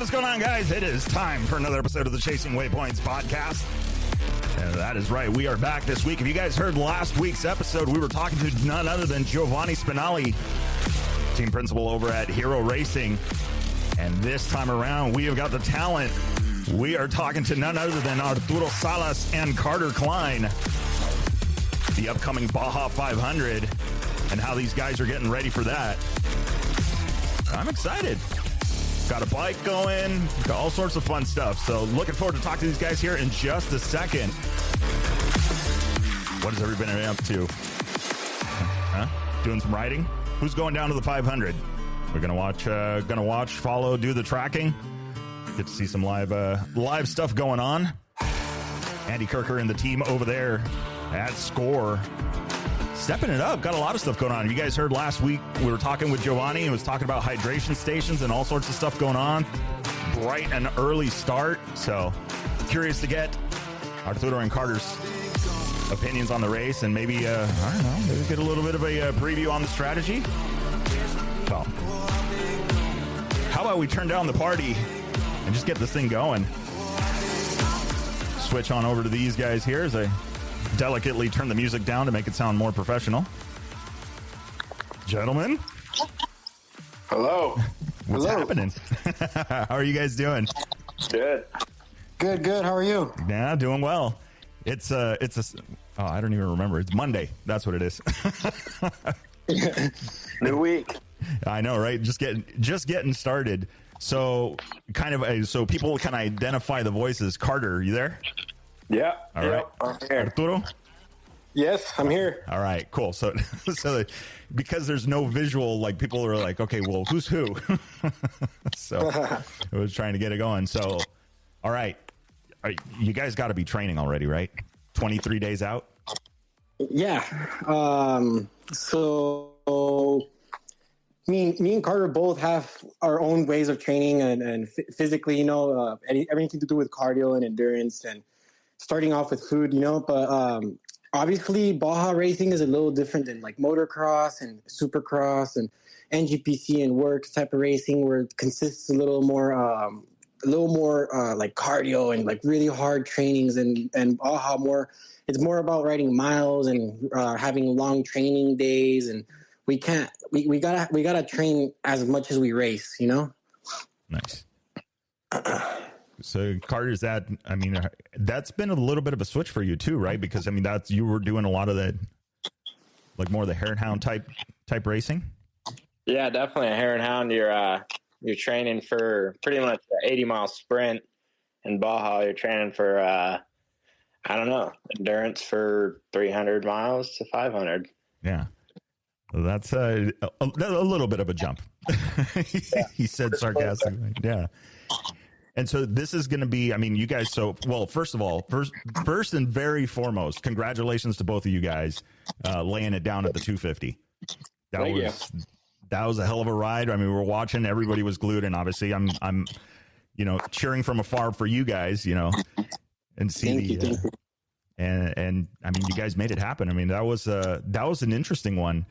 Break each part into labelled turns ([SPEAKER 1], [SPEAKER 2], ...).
[SPEAKER 1] What is going on, guys? It is time for another episode of the Chasing Waypoints podcast. And that is right. We are back this week. If you guys heard last week's episode, we were talking to none other than Giovanni Spinelli, team principal over at Hero Racing. And this time around, we have got the talent. We are talking to none other than Arturo Salas and Carter Klein, the upcoming Baja 500, and how these guys are getting ready for that. I'm excited. Got a bike going, got all sorts of fun stuff. So looking forward to talking to these guys here in just a second. What has everybody been up to? Doing some riding? Who's going down to the 500? We're gonna watch, follow, do the tracking. Get to see some live stuff going on. Andy Kirker and the team over there at Score, stepping it up. Got a lot of stuff going on. You guys heard last week we were talking with Giovanni and was talking about hydration stations and all sorts of stuff going on. Bright and early start. So curious to get Arturo and Carter's opinions on the race and maybe I don't know, maybe get a little bit of a preview on the strategy. Well, how about we turn down the party and just get this thing going? Switch on over to these guys here as I delicately turn the music down to make it sound more professional. Gentlemen.
[SPEAKER 2] Hello.
[SPEAKER 1] What's happening? How are you guys doing?
[SPEAKER 2] Good.
[SPEAKER 3] Good. How are you?
[SPEAKER 1] Yeah, doing well. It's I don't even remember. It's Monday. That's what it is.
[SPEAKER 2] New week.
[SPEAKER 1] I know, right? Just getting started. So so people can identify the voices. Carter, are you there?
[SPEAKER 2] Yeah.
[SPEAKER 1] All right.
[SPEAKER 2] I'm here.
[SPEAKER 1] Arturo?
[SPEAKER 3] Yes, I'm here.
[SPEAKER 1] All right, cool. So because there's no visual, like people are like, okay, well, who's who? So I was trying to get it going. So, all right. You guys got to be training already, right? 23 days out?
[SPEAKER 3] Yeah. So me and Carter both have our own ways of training and physically, everything to do with cardio and endurance and starting off with food, but obviously Baja racing is a little different than like motocross and supercross and NGPC and works type of racing, where it consists a little more like cardio and like really hard trainings, and Baja it's more about riding miles and having long training days, and we gotta train as much as we race,
[SPEAKER 1] Nice. So Carter's that's been a little bit of a switch for you too, right? Because you were doing a lot of the, like more of the hare and hound type racing.
[SPEAKER 2] Yeah, definitely a hare and hound. You're training for pretty much an 80-mile sprint. In Baja, you're training for endurance for 300 miles to 500.
[SPEAKER 1] Yeah, that's a little bit of a jump. He said sarcastically. Yeah. And so this is going to be, you guys, first of all, first and very foremost, congratulations to both of you guys laying it down at the 250. That was a hell of a ride. We were watching, everybody was glued, and obviously I'm cheering from afar for you guys, and see and you guys made it happen. That was an interesting one.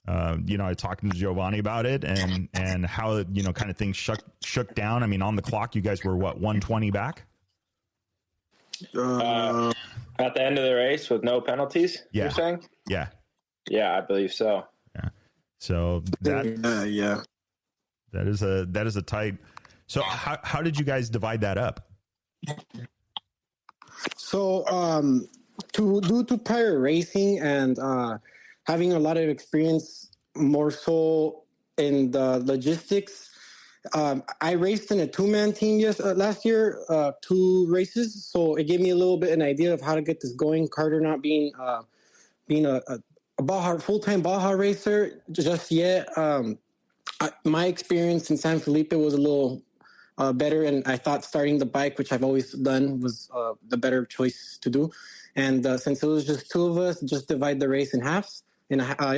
[SPEAKER 1] I talked to Giovanni about it and how, kind of things shook down. On the clock, you guys were 120 back?
[SPEAKER 2] At the end of the race with no penalties,
[SPEAKER 1] yeah.
[SPEAKER 2] You're saying?
[SPEAKER 1] Yeah.
[SPEAKER 2] Yeah, I believe so.
[SPEAKER 1] Yeah. So that is a tight. So how did you guys divide that up?
[SPEAKER 3] So, due to prior racing and, having a lot of experience more so in the logistics. I raced in a two-man team last year, 2 races. So it gave me a little bit an idea of how to get this going. Carter not being a Baja, full-time Baja racer just yet. My experience in San Felipe was a little better, and I thought starting the bike, which I've always done, was the better choice to do. And since it was just 2 of us, just divide the race in halves. We thought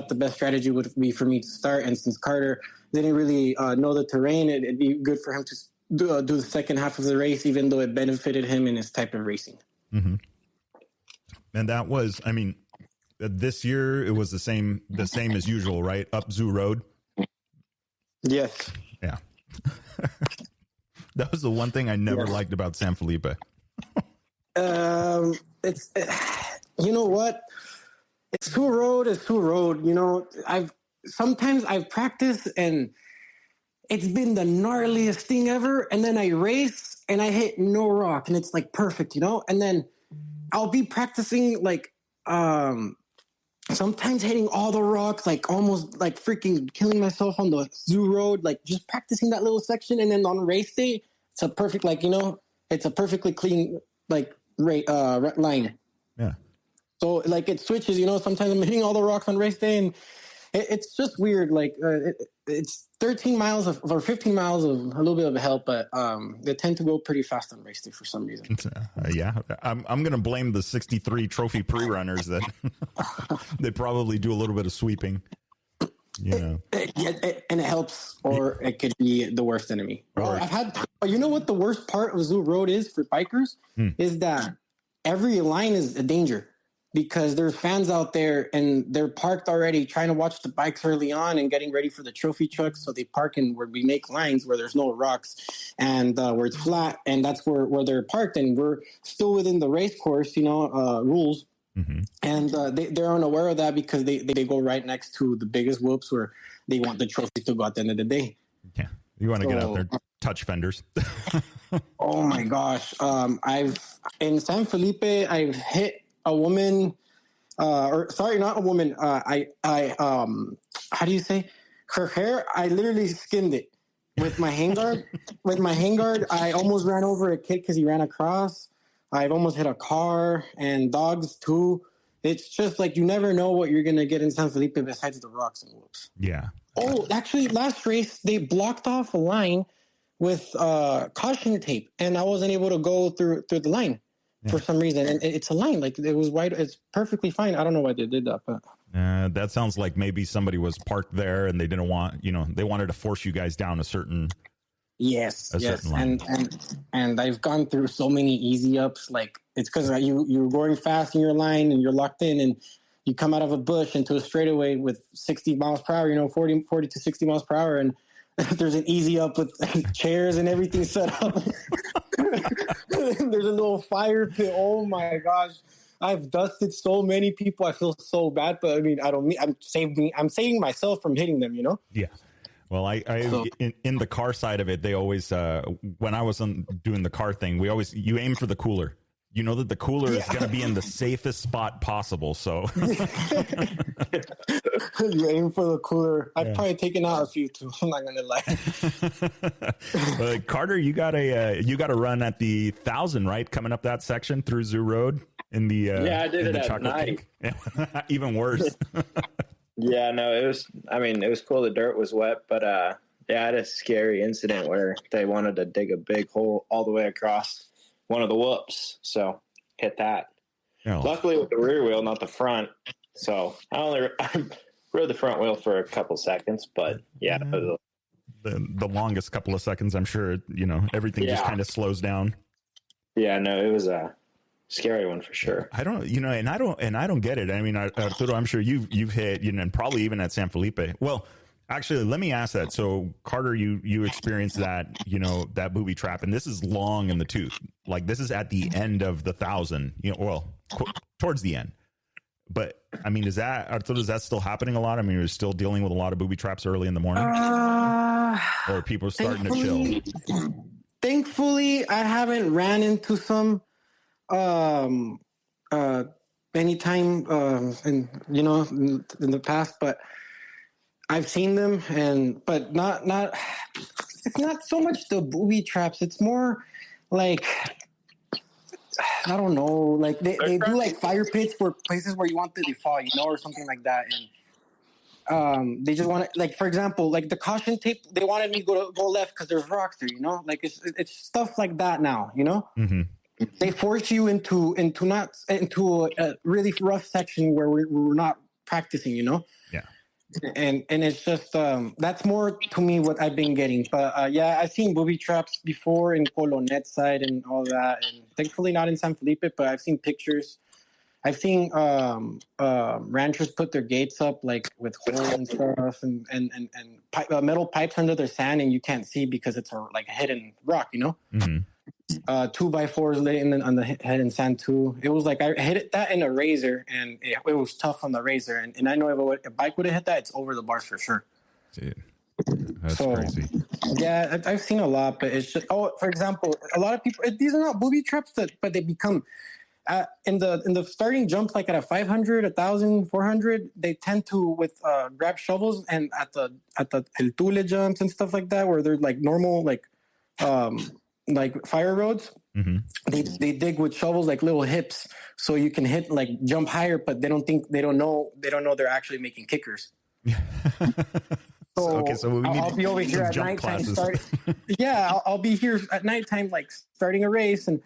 [SPEAKER 3] the best strategy would be for me to start, and since Carter didn't really know the terrain, it'd be good for him to do the second half of the race, even though it benefited him in his type of racing.
[SPEAKER 1] Mm-hmm. And that was, this year it was the same as usual, right? Up Zoo Road.
[SPEAKER 3] Yes.
[SPEAKER 1] Yeah. That was the one thing I never liked about San Felipe.
[SPEAKER 3] It's you know what? It's Sioux Road. You know, sometimes I've practiced and it's been the gnarliest thing ever. And then I race and I hit no rock and it's like perfect, you know? And then I'll be practicing like, sometimes hitting all the rocks, like almost like freaking killing myself on the zoo road, like just practicing that little section. And then on race day, it's a perfect, like, you know, it's a perfectly clean, like, line.
[SPEAKER 1] Yeah.
[SPEAKER 3] So like it switches, you know, sometimes I'm hitting all the rocks on race day and it's just weird. Like it's 13 miles or 15 miles of a little bit of help, but they tend to go pretty fast on race day for some reason.
[SPEAKER 1] Yeah, I'm going to blame the 63 trophy pre-runners that they probably do a little bit of sweeping. You know,
[SPEAKER 3] and it helps, or it could be the worst enemy. You know what the worst part of Zoo Road is for bikers is that every line is a danger. Because there's fans out there and they're parked already trying to watch the bikes early on and getting ready for the trophy trucks. So they park in where we make lines where there's no rocks and where it's flat. And that's where they're parked. And we're still within the race course, you know, rules. Mm-hmm. And they're unaware of that because they go right next to the biggest whoops where they want the trophy to go at the end of the day.
[SPEAKER 1] Yeah. You want to get out there, touch fenders.
[SPEAKER 3] Oh my gosh. In San Felipe, I've hit a woman, not a woman. How do you say? Her hair, I literally skinned it with my handguard. I almost ran over a kid because he ran across. I've almost hit a car and dogs too. It's just like you never know what you're going to get in San Felipe besides the rocks and whoops.
[SPEAKER 1] Yeah.
[SPEAKER 3] Oh, actually, last race, they blocked off a line with caution tape, and I wasn't able to go through the line. Yeah. For some reason, and it's a line, like it was wide. It's perfectly fine. I don't know why they did that, but
[SPEAKER 1] that sounds like maybe somebody was parked there and they didn't want, you know, they wanted to force you guys down a certain certain line.
[SPEAKER 3] And I've gone through so many easy ups. Like it's because you're going fast in your line and you're locked in, and you come out of a bush into a straightaway with 60 miles per hour. You know, 40 to 60 miles per hour, and there's an easy up with chairs and everything set up. There's a little fire pit. Oh my gosh. I've dusted so many people. I feel so bad, but I mean, I'm saving myself from hitting them, you know?
[SPEAKER 1] Yeah. Well, in the car side of it, they always, when I was doing the car thing, you aim for the cooler. You know that the cooler is going to be in the safest spot possible. So
[SPEAKER 3] you aim for the cooler. I've probably taken out a few too. I'm not going to lie.
[SPEAKER 1] Carter, you got a run at the 1,000, right? Coming up that section through Zoo Road in the
[SPEAKER 2] I did it at night.
[SPEAKER 1] Even worse.
[SPEAKER 2] Yeah, no, it was cool. The dirt was wet, but I had a scary incident where they wanted to dig a big hole all the way across one of the whoops, so hit that. Oh. Luckily with the rear wheel, not the front. So I rode the front wheel for a couple seconds, but yeah.
[SPEAKER 1] The longest couple of seconds, I'm sure, you know, everything just kind of slows down.
[SPEAKER 2] Yeah, no, it was a scary one for sure.
[SPEAKER 1] I don't get it. I mean, Arturo, I'm sure you've hit, you know, and probably even at San Felipe. Well, actually, let me ask that. So, Carter, you experienced that, you know, that booby trap, and this is long in the tooth. Like, this is at the end of the 1,000, you know, well, towards the end. But, I mean, Arturo, is that still happening a lot? I mean, you're still dealing with a lot of booby traps early in the morning? Or people starting to chill?
[SPEAKER 3] Thankfully, I haven't ran into some anytime in the past, but I've seen them, but not. It's not so much the booby traps. It's more like, I don't know. Like they do like fire pits for places where you want them to fall, you know, or something like that. And they just want to, like, for example, like the caution tape. They wanted me to go left because there's rocks there, you know. Like it's stuff like that now, you know. Mm-hmm. They force you into a really rough section where we're not practicing, you know.
[SPEAKER 1] Yeah.
[SPEAKER 3] And it's just that's more to me what I've been getting. But I've seen booby traps before in Colonet side and all that, and thankfully not in San Felipe, but I've seen pictures. I've seen ranchers put their gates up like with holes and stuff, and metal pipes under their sand, and you can't see because it's like a hidden rock, you know.
[SPEAKER 1] Mm-hmm.
[SPEAKER 3] 2x4s laying on the head in sand too. It was like I hit that in a razor, and it was tough on the razor. And I know if a bike would have hit that, it's over the bars for sure.
[SPEAKER 1] Dude, that's crazy.
[SPEAKER 3] Yeah, I've seen a lot, but it's just for example, a lot of people. These are not booby traps, but they become in the starting jumps, like at a 500, 1,000, 400. They tend to grab shovels, and at the El Tule jumps and stuff like that, where they're like normal like fire roads,
[SPEAKER 1] mm-hmm.
[SPEAKER 3] they dig with shovels like little hips, so you can hit like jump higher, but they don't know they're actually making kickers. So I'll be over here at nighttime I'll be here at nighttime like starting a race and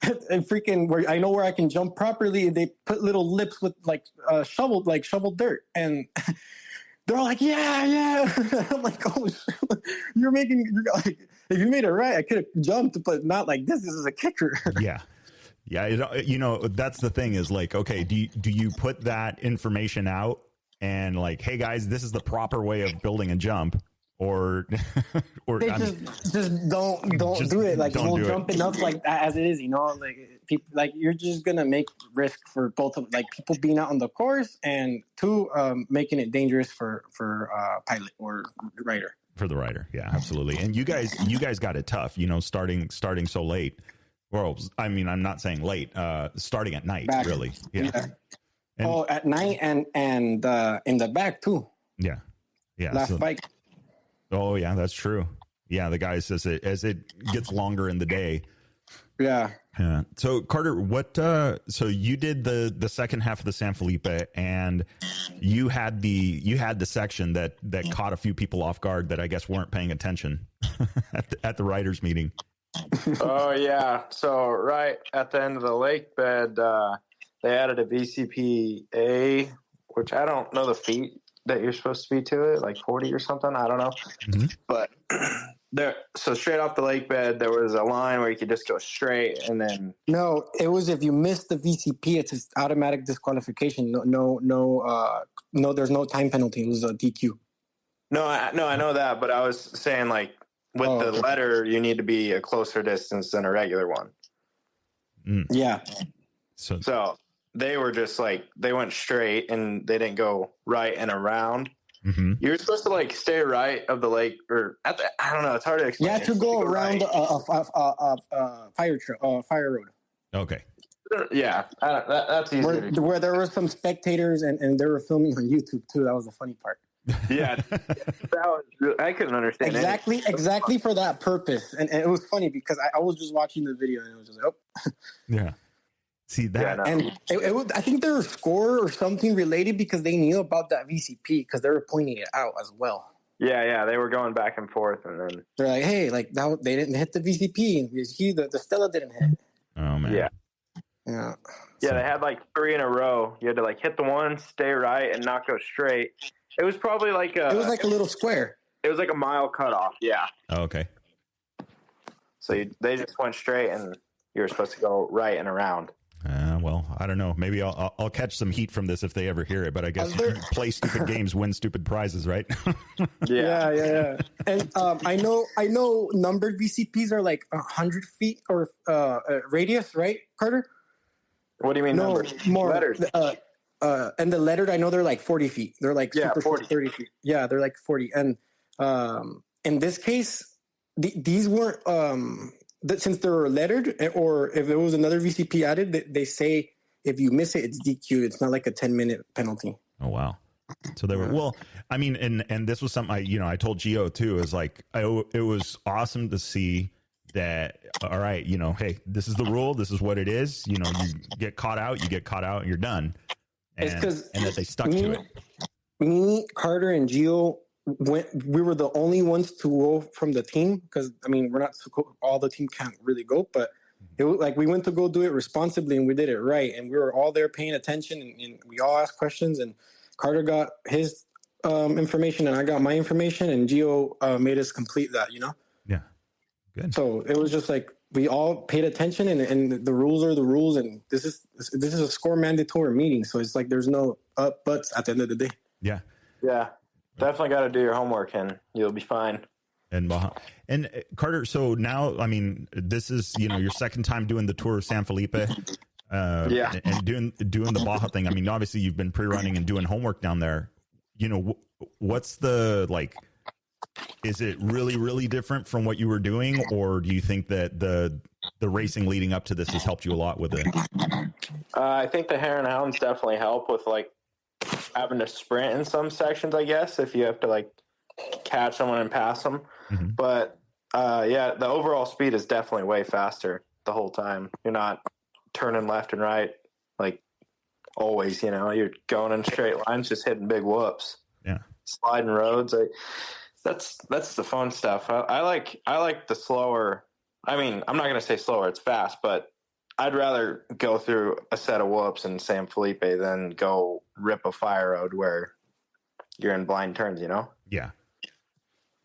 [SPEAKER 3] freaking where I know where I can jump properly. They put little lips with like shoveled dirt, and they're all like, yeah. I'm like, oh, you're like, if you made it right, I could have jumped, but not like this. This is a kicker.
[SPEAKER 1] Yeah. That's the thing is like, okay, do you put that information out and like, hey guys, this is the proper way of building a jump, or
[SPEAKER 3] they just don't do it. Like we'll jump enough like that as it is, you know, like people, like you're just gonna make risk for both of like people being out on the course, and two, making it dangerous for pilot or rider.
[SPEAKER 1] For the rider, yeah, absolutely. And you guys got it tough, you know, starting so late. Well, I mean, I'm not saying late. Starting at night, really. Yeah. And,
[SPEAKER 3] at night and in the back too.
[SPEAKER 1] Yeah.
[SPEAKER 3] Last bike.
[SPEAKER 1] Oh yeah, that's true. Yeah, the guy says it as it gets longer in the day.
[SPEAKER 3] Yeah.
[SPEAKER 1] Yeah. So Carter, what? So you did the second half of the San Felipe, and you had the section that caught a few people off guard that I guess weren't paying attention at the riders meeting.
[SPEAKER 2] Oh yeah. So right at the end of the lake bed, they added a VCPA, which I don't know the feet that you're supposed to be to it, like 40 or something. I don't know. Mm-hmm. But so straight off the lake bed, there was a line where you could just go straight, and then
[SPEAKER 3] no, it was if you missed the VCP, it's an automatic disqualification. No, there's no time penalty. It was a DQ.
[SPEAKER 2] No, I know that, but I was saying like with the letter, you need to be a closer distance than a regular one.
[SPEAKER 1] Mm.
[SPEAKER 3] Yeah.
[SPEAKER 2] So they were just like, they went straight and they didn't go right and around.
[SPEAKER 1] Mm-hmm.
[SPEAKER 2] You're supposed to like stay right of the lake, or I don't know. It's hard to explain.
[SPEAKER 3] You have to go around a fire road.
[SPEAKER 1] Okay.
[SPEAKER 2] Yeah, that's easy.
[SPEAKER 3] Where there were some spectators and they were filming on YouTube too. That was the funny part.
[SPEAKER 2] Yeah, I couldn't understand
[SPEAKER 3] exactly for that purpose, and it was funny because I was just watching the video and it was just like, oh,
[SPEAKER 1] yeah. See that,
[SPEAKER 3] and it was, I think there was score or something related because they knew about that VCP because they were pointing it out as well.
[SPEAKER 2] Yeah, they were going back and forth, and then
[SPEAKER 3] they're like, "Hey, like that, they didn't hit the VCP. The Stella didn't hit."
[SPEAKER 1] Oh man.
[SPEAKER 3] Yeah.
[SPEAKER 2] They had like 3 in a row. You had to like hit the one, stay right, and not go straight. It was probably like
[SPEAKER 3] it was like a little square.
[SPEAKER 2] It was like a mile cutoff. Yeah.
[SPEAKER 1] Oh, okay.
[SPEAKER 2] So they just went straight, and you were supposed to go right and around.
[SPEAKER 1] Well, I don't know. Maybe I'll catch some heat from this if they ever hear it. But I guess play stupid games, win stupid prizes, right?
[SPEAKER 3] Yeah. And I know numbered VCPs are like 100 feet or radius, right, Carter?
[SPEAKER 2] What do you mean?
[SPEAKER 3] No,
[SPEAKER 2] numbers?
[SPEAKER 3] more
[SPEAKER 2] letters.
[SPEAKER 3] And the lettered, I know they're like 40 feet. They're like super
[SPEAKER 2] 40.
[SPEAKER 3] 30 feet. Yeah, they're like 40. And in this case, these weren't. Since they're lettered, or if there was another VCP added, they say if you miss it, it's DQ. It's not like a 10-minute penalty.
[SPEAKER 1] Oh wow! So they were well. I mean, and this was something I told Gio too. Is like it was awesome to see that. All right, hey, this is the rule. This is what it is. You get caught out, and you're done. And that they stuck to it.
[SPEAKER 3] Me, Carter, and Gio. We were the only ones to go from the team because we're not all the team can't really go, but it was like we went to go do it responsibly and we did it right, and we were all there paying attention, and we all asked questions, and Carter got his information and I got my information, and Gio made us complete that.
[SPEAKER 1] Yeah, good.
[SPEAKER 3] So it was just like we all paid attention, and the rules are the rules, and this is a score mandatory meeting, so it's like there's no buts at the end of the day.
[SPEAKER 1] Yeah.
[SPEAKER 2] Yeah. Definitely got to do your homework, and you'll be fine.
[SPEAKER 1] And Baja. And Carter, so now, I mean, this is, your second time doing the Tour of San Felipe. And doing the Baja thing. I mean, obviously you've been pre-running and doing homework down there. What's the, like, is it really, really different from what you were doing? Or do you think that the racing leading up to this has helped you a lot with it?
[SPEAKER 2] I think the Hare and Hounds definitely help with, like, having to sprint in some sections, I guess, if you have to, like, catch someone and pass them. Mm-hmm. But, the overall speed is definitely way faster the whole time. You're not turning left and right, like, always, you're going in straight lines, just hitting big whoops.
[SPEAKER 1] Yeah.
[SPEAKER 2] Sliding roads. That's the fun stuff. I like the slower. I mean, I'm not going to say slower. It's fast, but I'd rather go through a set of whoops in San Felipe than go rip a fire road where you're in blind turns,
[SPEAKER 1] Yeah.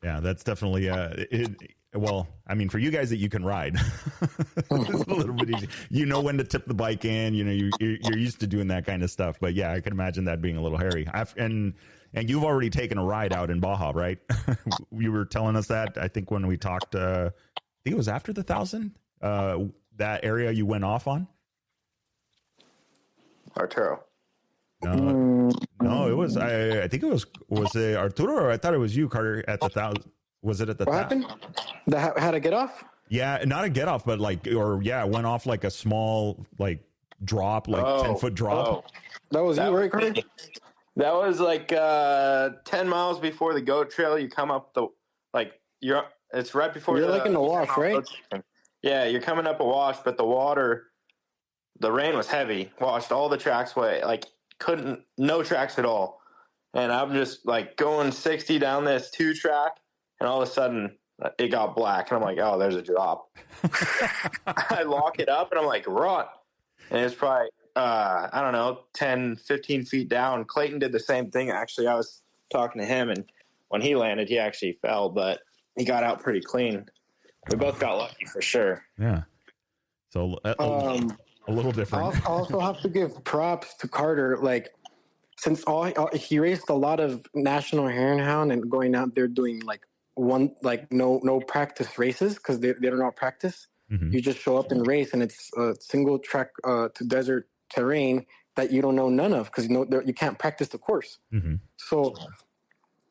[SPEAKER 1] Yeah. That's definitely, well, I mean, for you guys that you can ride, it's a little bit easy. You know when to tip the bike in, you're used to doing that kind of stuff. But yeah, I can imagine that being a little hairy. And you've already taken a ride out in Baja, right? You were telling us that, I think, when we talked, I think it was after the 1,000, that area you went off on.
[SPEAKER 2] Arturo.
[SPEAKER 1] No, it was, I think it was it Arturo, or I thought it was you, Carter, at the 1,000. Was it at the
[SPEAKER 3] What happened? How to get off?
[SPEAKER 1] Yeah, not a get off, but went off like a small, like, drop, like 10-foot drop.
[SPEAKER 2] Oh.
[SPEAKER 3] That was you, right, Carter?
[SPEAKER 2] That was like 10 miles before the goat trail. You come up it's right before
[SPEAKER 3] you're like in the wash, right?
[SPEAKER 2] Yeah, you're coming up a wash, but the rain was heavy, washed all the tracks away, like no tracks at all. And I'm just like going 60 down this 2-track, and all of a sudden it got black, and I'm like, oh, there's a drop. I lock it up, and I'm like, rot. And it's probably, I don't know, 10, 15 feet down. Clayton did the same thing. Actually, I was talking to him, and when he landed, he actually fell, but he got out pretty clean. We both got lucky for sure.
[SPEAKER 1] Yeah. So a little different.
[SPEAKER 3] I also have to give props to Carter. Like, since he raced a lot of national hare and hound and going out there doing no practice races because they don't know practice. Mm-hmm. You just show up and race, and it's a single track to desert terrain that you don't know none of because you can't practice the course. Mm-hmm. So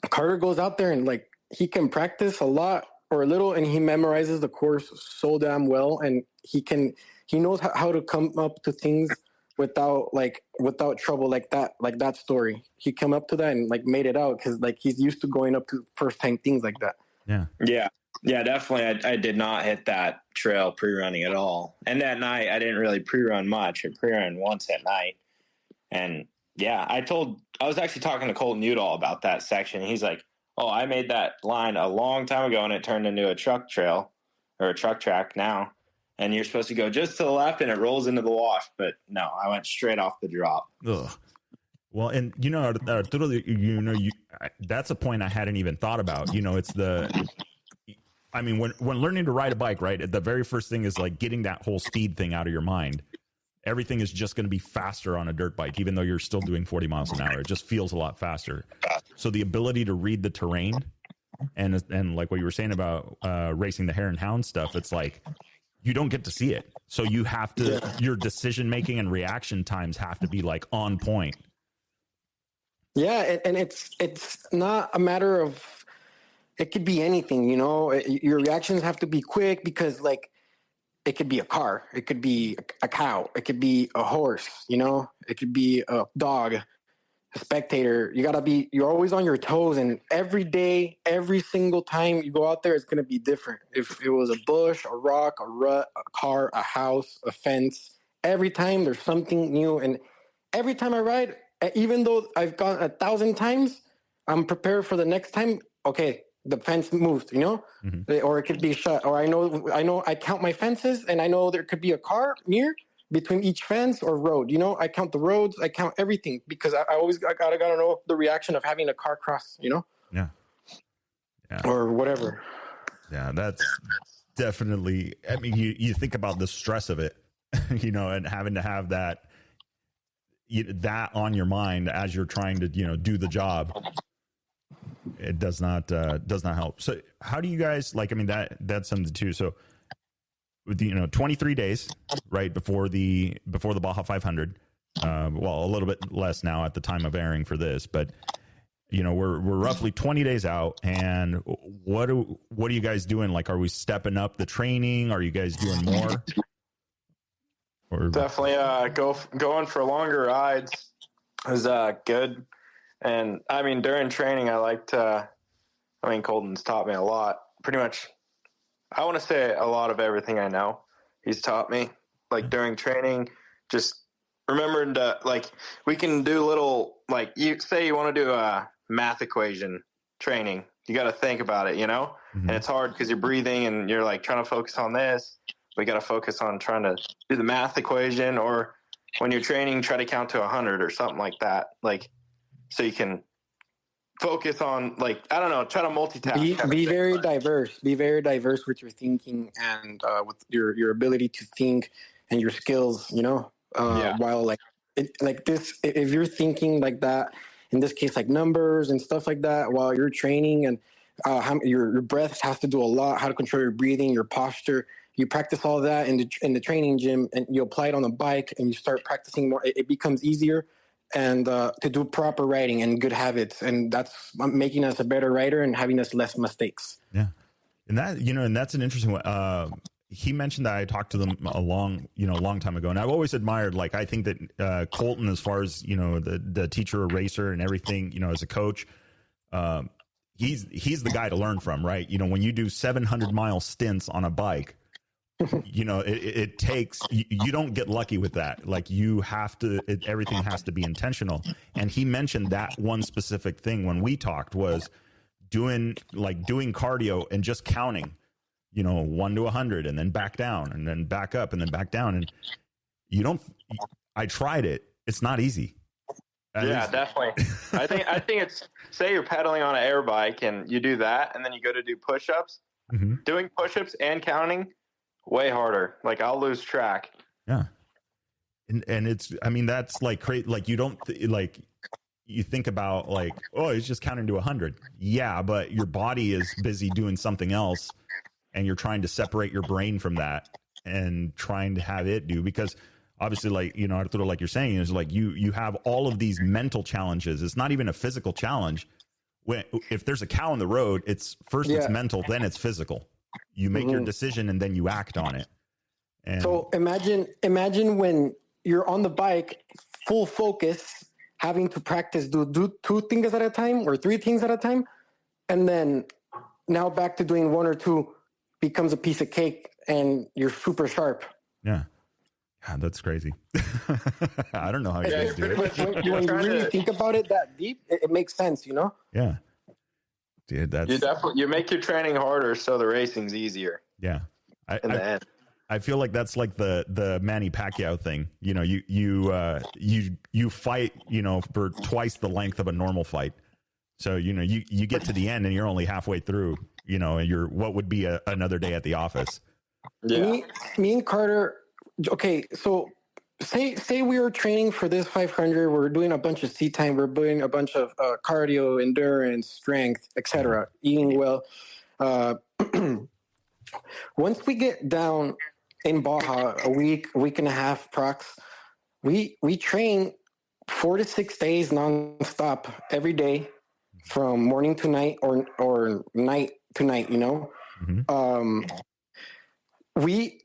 [SPEAKER 3] Carter goes out there and like he can practice a lot or a little, and he memorizes the course so damn well, and he knows how to come up to things without trouble, like that story. He come up to that and like made it out because like he's used to going up to first time things like that.
[SPEAKER 2] Yeah, definitely. I did not hit that trail pre-running at all, and that night I didn't really pre-run much. I pre-ran once at night, and yeah, I was actually talking to Colton Udall about that section. He's like, oh, I made that line a long time ago, and it turned into a truck trail or a truck track now. And you're supposed to go just to the left, and it rolls into the wash. But no, I went straight off the drop.
[SPEAKER 1] Ugh. Well, and Arturo, that's a point I hadn't even thought about. It's when learning to ride a bike, right? The very first thing is like getting that whole speed thing out of your mind. Everything is just going to be faster on a dirt bike, even though you're still doing 40 miles an hour. It just feels a lot faster. So the ability to read the terrain and like what you were saying about racing the hare and hound stuff, it's like you don't get to see it. So you have to, your decision making and reaction times have to be like on point.
[SPEAKER 3] Yeah. And it's not a matter of, it could be anything, your reactions have to be quick because like, it could be a car, it could be a cow, it could be a horse, it could be a dog, a spectator. You're always on your toes, and every day, every single time you go out there, it's going to be different. If it was a bush, a rock, a rut, a car, a house, a fence, every time there's something new. And every time I ride, even though I've gone 1,000 times, I'm prepared for the next time. Okay, the fence moved, mm-hmm. Or it could be shut. Or I know I count my fences, and I know there could be a car near between each fence or road. I count the roads, I count everything because I gotta know the reaction of having a car cross,
[SPEAKER 1] Yeah.
[SPEAKER 3] Or whatever.
[SPEAKER 1] Yeah, definitely. I mean, you think about the stress of it, and having to have that on your mind as you're trying to, do the job. It does not help. So how do you guys like, I mean, that's something too. So with 23 days, right before the Baja 500, well, a little bit less now at the time of airing for this, but we're roughly 20 days out. And what are you guys doing? Like, are we stepping up the training? Are you guys doing more? Or
[SPEAKER 2] definitely going for longer rides is good. And I mean, during training, Colton's taught me a lot. Pretty much, I want to say a lot of everything I know he's taught me. Like during training, just remembering to, like, we can do little, like, you say you want to do a math equation training. You got to think about it,
[SPEAKER 1] Mm-hmm.
[SPEAKER 2] And it's hard because you're breathing and you're like trying to focus on this. We got to focus on trying to do the math equation, or when you're training, try to count to 100 or something like that. Like, so you can focus on, like, I don't know, try to multitask.
[SPEAKER 3] Be very diverse. Be very diverse with your thinking and with your ability to think and your skills. While like this, if you're thinking like that, in this case, like numbers and stuff like that, while you're training, and your breath has to do a lot. How to control your breathing, your posture. You practice all that in the training gym, and you apply it on the bike, and you start practicing more. It becomes easier. And to do proper riding and good habits, and that's making us a better rider and having us less mistakes.
[SPEAKER 1] Yeah, and that's an interesting one. He mentioned that I talked to them a long time ago, and I've always admired. Like, I think that Colton, as far as the teacher, a racer, and everything, as a coach, he's the guy to learn from, right? When you do 700-mile stints on a bike. It takes, you don't get lucky with that. Like, you have to, everything has to be intentional. And he mentioned that one specific thing when we talked was doing cardio and just counting, 1 to 100, and then back down, and then back up, and then back down. And I tried it. It's not easy.
[SPEAKER 2] Yeah, definitely. I think it's, say you're pedaling on an air bike and you do that, and then you go to do push-ups.
[SPEAKER 1] Mm-hmm.
[SPEAKER 2] Doing push-ups and counting, way harder. Like, I'll lose track.
[SPEAKER 1] Yeah. And it's, I mean, that's like crazy. Like, you don't you think about, like, oh, it's just counting to 100. Yeah. But your body is busy doing something else, and you're trying to separate your brain from that and trying to have it do, because obviously, like, Arturo, like you're saying, is like, you have all of these mental challenges. It's not even a physical challenge. If there's a cow in the road, it's mental, then it's physical. You make your decision and then you act on it. And
[SPEAKER 3] so imagine when you're on the bike, full focus, having to practice, do 2 things at a time or 3 things at a time. And then now back to doing 1 or 2 becomes a piece of cake, and you're super sharp.
[SPEAKER 1] Yeah. God, that's crazy. I don't know how you guys do it.
[SPEAKER 3] When you really think about it that deep, it makes sense,
[SPEAKER 1] Yeah. Dude, that's,
[SPEAKER 2] you make your training harder, so the racing's easier.
[SPEAKER 1] Yeah.
[SPEAKER 2] In the end.
[SPEAKER 1] I feel like that's like the Manny Pacquiao thing. You fight, for twice the length of a normal fight. So, you get to the end and you're only halfway through, and you're what would be another day at the office.
[SPEAKER 2] Yeah.
[SPEAKER 3] Me and Carter. Okay. So say we were training for this 500, we're doing a bunch of seat time, we're doing a bunch of cardio, endurance, strength, etc., eating well. Once we get down in Baja, a week and a half prox, we train 4 to 6 days nonstop every day, from morning to night or night to night.
[SPEAKER 1] Mm-hmm.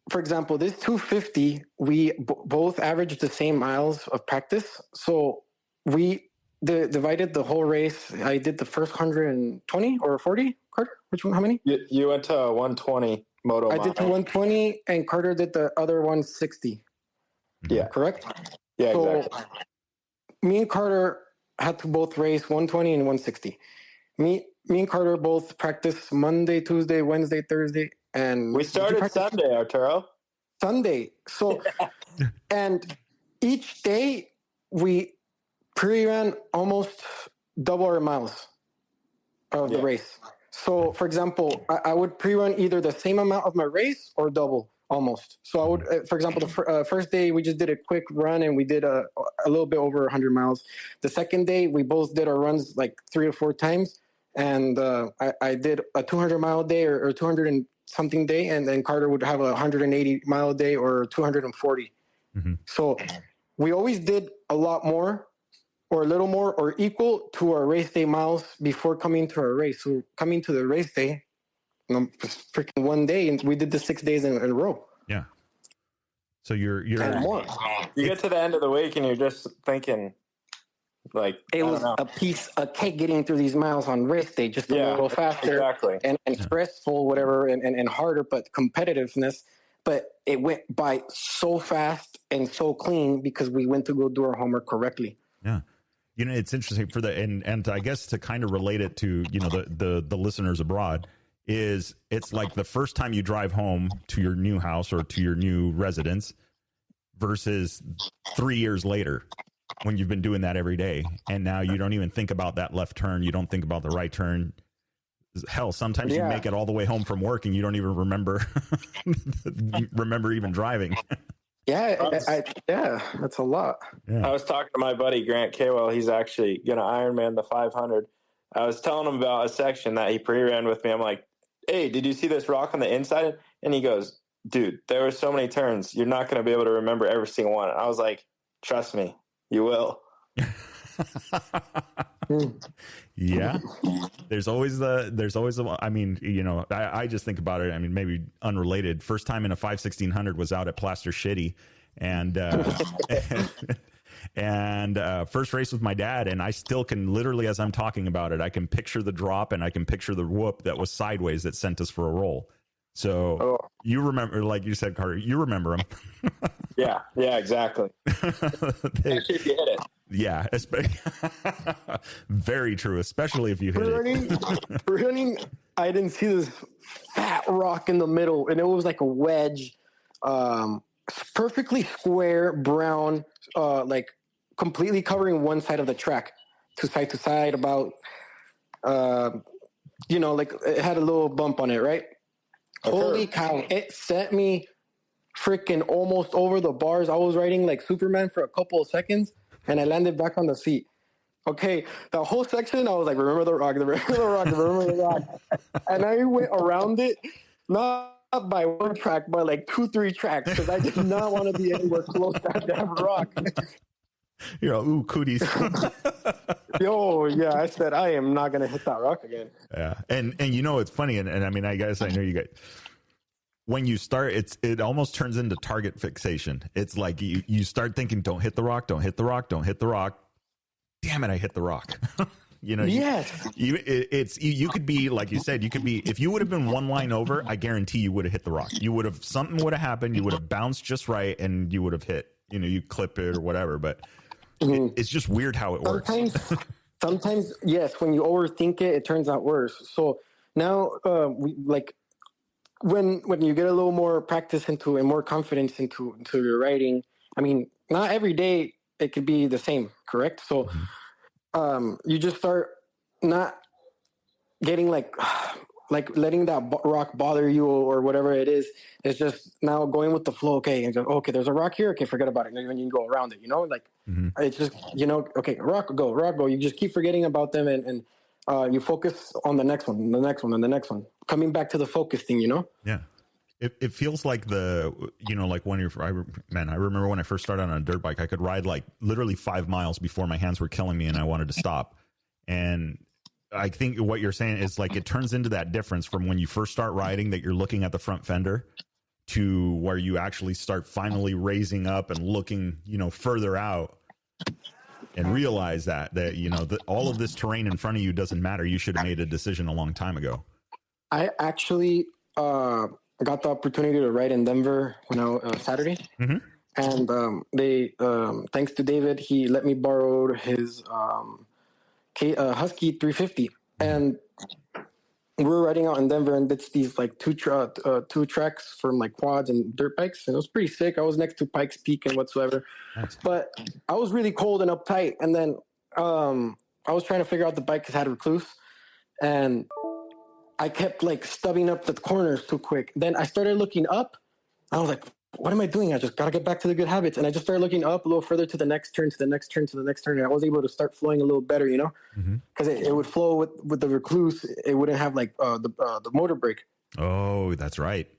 [SPEAKER 3] For example, this 250, we both averaged the same miles of practice. So we divided the whole race. I did the first 120 or 40, Carter? Which one? How many?
[SPEAKER 2] You went to 120 moto.
[SPEAKER 3] I did the 120, and Carter did the other 160.
[SPEAKER 2] Yeah.
[SPEAKER 3] Correct?
[SPEAKER 2] Yeah,
[SPEAKER 3] so
[SPEAKER 2] exactly.
[SPEAKER 3] Me and Carter had to both race 120 and 160. Me and Carter both practice Monday, Tuesday, Wednesday, Thursday. And
[SPEAKER 2] we started Sunday, Arturo.
[SPEAKER 3] Sunday. So, and each day we pre-ran almost double our miles of the race. So, for example, I would pre-run either the same amount of my race or double almost. So I would, for example, the first day we just did a quick run and we did a little bit over 100 miles. The second day we both did our runs like 3 or 4 times, and I did a 200-mile day or 200 and something day, and then Carter would have a 180-mile day or 240.
[SPEAKER 1] Mm-hmm.
[SPEAKER 3] So we always did a lot more or a little more or equal to our race day miles before coming to our race. So coming to the race day, freaking one day, and we did the 6 days in a row.
[SPEAKER 1] Yeah. So you're
[SPEAKER 3] more.
[SPEAKER 2] You get to the end of the week and you're just thinking, like,
[SPEAKER 3] it was a piece of cake getting through these miles on race day, just a little faster,
[SPEAKER 2] exactly,
[SPEAKER 3] and stressful, whatever, and harder, but competitiveness. But it went by so fast and so clean because we went to go do our homework correctly.
[SPEAKER 1] Yeah. You know, it's interesting for and I guess to kind of relate it to, you know, the listeners abroad, is it's like the first time you drive home to your new house or to your new residence versus 3 years later when you've been doing that every day. And now you don't even think about that left turn. You don't think about the right turn. Hell, sometimes you make it all the way home from work and you don't even remember even driving.
[SPEAKER 3] Yeah, that's a lot.
[SPEAKER 1] Yeah.
[SPEAKER 2] I was talking to my buddy Grant Kaywell. He's actually going to Ironman the 500. I was telling him about a section that he pre-ran with me. I'm like, hey, did you see this rock on the inside? And he goes, dude, there were so many turns. You're not going to be able to remember every single one. And I was like, trust me, you will.
[SPEAKER 1] Yeah. There's always I mean, you know, I just think about it. I mean, maybe unrelated. First time in a 5/1600 was out at Plaster Shitty, and first race with my dad, and I still can literally, as I'm talking about it, I can picture the drop and I can picture the whoop that was sideways that sent us for a roll. So you remember, like you said, Carter, you remember them.
[SPEAKER 2] Yeah, exactly. Especially if you hit it.
[SPEAKER 1] Yeah, very true, especially if you hit it.
[SPEAKER 3] Running, I didn't see this fat rock in the middle, and it was like a wedge, perfectly square, brown, like completely covering one side of the track, to side, about, you know, like it had a little bump on it, right? Okay. Holy cow, it sent me freaking almost over the bars. I was riding like Superman for a couple of seconds, and I landed back on the seat. Okay, the whole section, I was like, remember the rock, remember the rock, remember the rock. And I went around it, not by one track, but like 2-3 tracks, because I did not want to be anywhere close to that damn rock.
[SPEAKER 1] You're all, ooh, cooties.
[SPEAKER 3] Yo, yeah, I said, I am not going to hit that rock again.
[SPEAKER 1] Yeah, and you know, it's funny, and I mean, I guess I know you guys, when you start, it almost turns into target fixation. It's like you start thinking, don't hit the rock, don't hit the rock, don't hit the rock. Damn it, I hit the rock. You know,
[SPEAKER 3] yes.
[SPEAKER 1] You could be, like you said, you could be, if you would have been one line over, I guarantee you would have hit the rock. Something would have happened, you would have bounced just right, and you would have hit, you know, you clip it or whatever, but it's just weird how it works.
[SPEAKER 3] Sometimes, yes, when you overthink it, it turns out worse. So now, we like, when you get a little more practice into and more confidence into your writing, I mean, not every day it could be the same, correct? So you just start not getting like letting that rock bother you or whatever it is. It's just now going with the flow. Okay, and just, okay, there's a rock here. Okay, forget about it. And then you can go around it, you know, like it's just, you know, okay, rock go. You just keep forgetting about them and you focus on the next one, the next one, and the next one. Coming back to the focus thing, you know?
[SPEAKER 1] Yeah. It feels like like when I remember when I first started on a dirt bike, I could ride like literally 5 miles before my hands were killing me and I wanted to stop. And I think what you're saying is like, it turns into that difference from when you first start riding that you're looking at the front fender to where you actually start finally raising up and looking, you know, further out and realize that, you know, that all of this terrain in front of you doesn't matter. You should have made a decision a long time ago.
[SPEAKER 3] I actually, got the opportunity to ride in Denver Saturday, and they thanks to David, he let me borrow his Husky 350, and we were riding out in Denver, and it's these like two tracks from like quads and dirt bikes, and it was pretty sick. I was next to Pikes Peak and whatsoever, but I was really cold and uptight, and then I was trying to figure out the bike because it had recluse, and I kept like stubbing up the corners too quick. Then I started looking up. I was like, what am I doing? I just got to get back to the good habits. And I just started looking up a little further to the next turn, to the next turn, to the next turn. And I was able to start flowing a little better, you know, because it would flow with the Recluse. It wouldn't have like the motor brake.
[SPEAKER 1] Oh, that's right.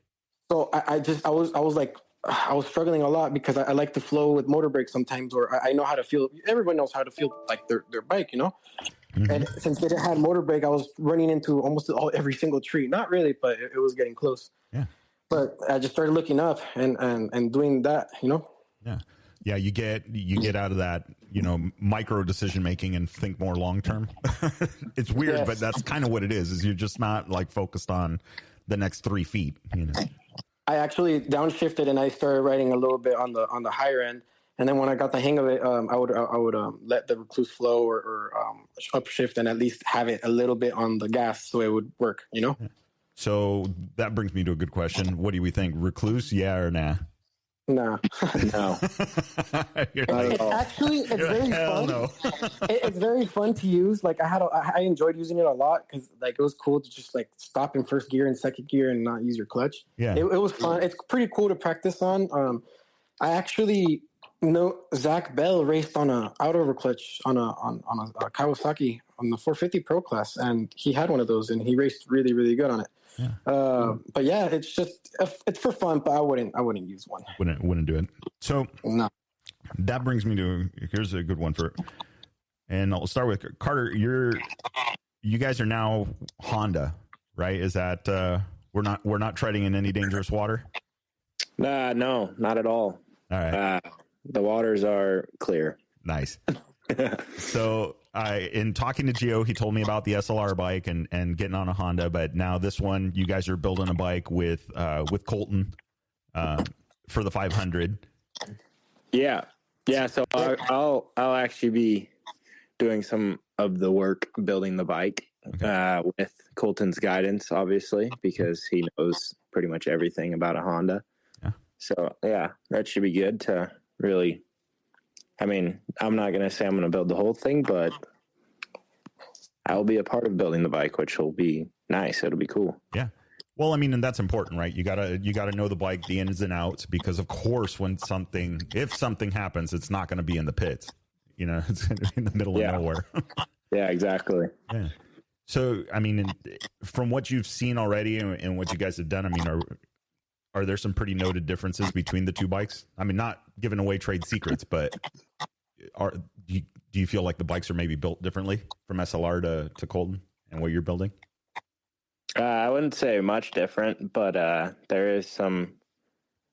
[SPEAKER 3] So I was like, I was struggling a lot because I like to flow with motor brakes sometimes, or I know how to feel. Everyone knows how to feel like their bike, you know? And since they didn't have motor brake, I was running into almost every single tree. Not really, but it was getting close.
[SPEAKER 1] Yeah.
[SPEAKER 3] But I just started looking up and doing that, you know?
[SPEAKER 1] Yeah. Yeah. You get out of that, you know, micro decision making and think more long term. It's weird, but that's kind of what it is you're just not like focused on the next 3 feet, you know?
[SPEAKER 3] I actually downshifted and I started riding a little bit on the higher end. And then when I got the hang of it, I would let the Recluse flow or upshift and at least have it a little bit on the gas so it would work, you know?
[SPEAKER 1] So that brings me to a good question. What do we think? Recluse, yeah or nah?
[SPEAKER 3] Nah.
[SPEAKER 2] No.
[SPEAKER 3] It's very fun.
[SPEAKER 1] No.
[SPEAKER 3] It's very fun to use. Like I enjoyed using it a lot because like it was cool to just like stop in first gear and second gear and not use your clutch.
[SPEAKER 1] Yeah,
[SPEAKER 3] it was fun. It's pretty cool to practice on. I actually know Zach Bell raced on a outover clutch on a Kawasaki on the 450 Pro class, and he had one of those, and he raced really, really good on it. Yeah. But yeah, it's for fun, but I wouldn't use one.
[SPEAKER 1] Wouldn't do it. So
[SPEAKER 3] no.
[SPEAKER 1] That brings me to, here's a good one and I'll start with Carter. You guys are now Honda, right? Is that we're not treading in any dangerous water?
[SPEAKER 2] No, not at all.
[SPEAKER 1] All right.
[SPEAKER 2] The waters are clear.
[SPEAKER 1] Nice. So in talking to Gio, he told me about the SLR bike and getting on a Honda, but now this one, you guys are building a bike with Colton for the 500.
[SPEAKER 2] Yeah. So I'll actually be doing some of the work building the bike with Colton's guidance, obviously, because he knows pretty much everything about a Honda. Yeah. So yeah, that should be good to really. I mean, I'm not going to say I'm going to build the whole thing, but I'll be a part of building the bike, which will be nice. It'll be cool.
[SPEAKER 1] Yeah. Well, I mean, and that's important, right? You gotta know the bike, the ins and outs, because of course, if something happens, it's not going to be in the pits. You know, it's in the middle of nowhere.
[SPEAKER 2] Yeah, exactly.
[SPEAKER 1] Yeah. So, I mean, from what you've seen already and what you guys have done, I mean, are there some pretty noted differences between the two bikes? I mean, not giving away trade secrets, but do you feel like the bikes are maybe built differently from SLR to Colton and what you're building?
[SPEAKER 2] I wouldn't say much different, but there is some,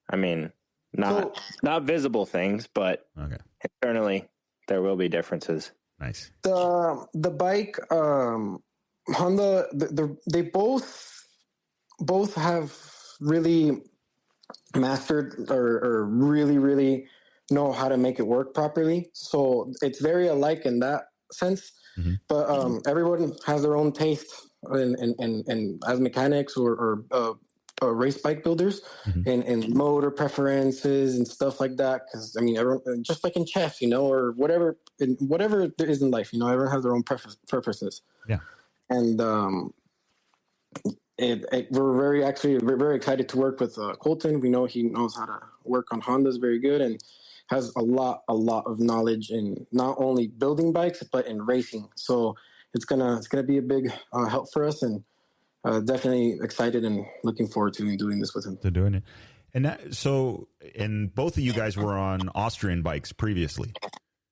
[SPEAKER 2] I mean, not visible things, but internally there will be differences.
[SPEAKER 1] Nice.
[SPEAKER 3] The bike, Honda, they both have really mastered or really, really know how to make it work properly. So it's very alike in that sense. Mm-hmm. But everyone has their own taste and as mechanics or race bike builders and motor preferences and stuff like that. Because I mean, everyone, just like in chess, you know, or whatever there is in life, you know, everyone has their own preferences. Yeah, and we're very excited to work with Colton. We know he knows how to work on Hondas very good and has a lot of knowledge in not only building bikes but in racing. So it's gonna be a big help for us, and definitely excited and looking forward to doing this with him.
[SPEAKER 1] To doing it, and both of you guys were on Austrian bikes previously.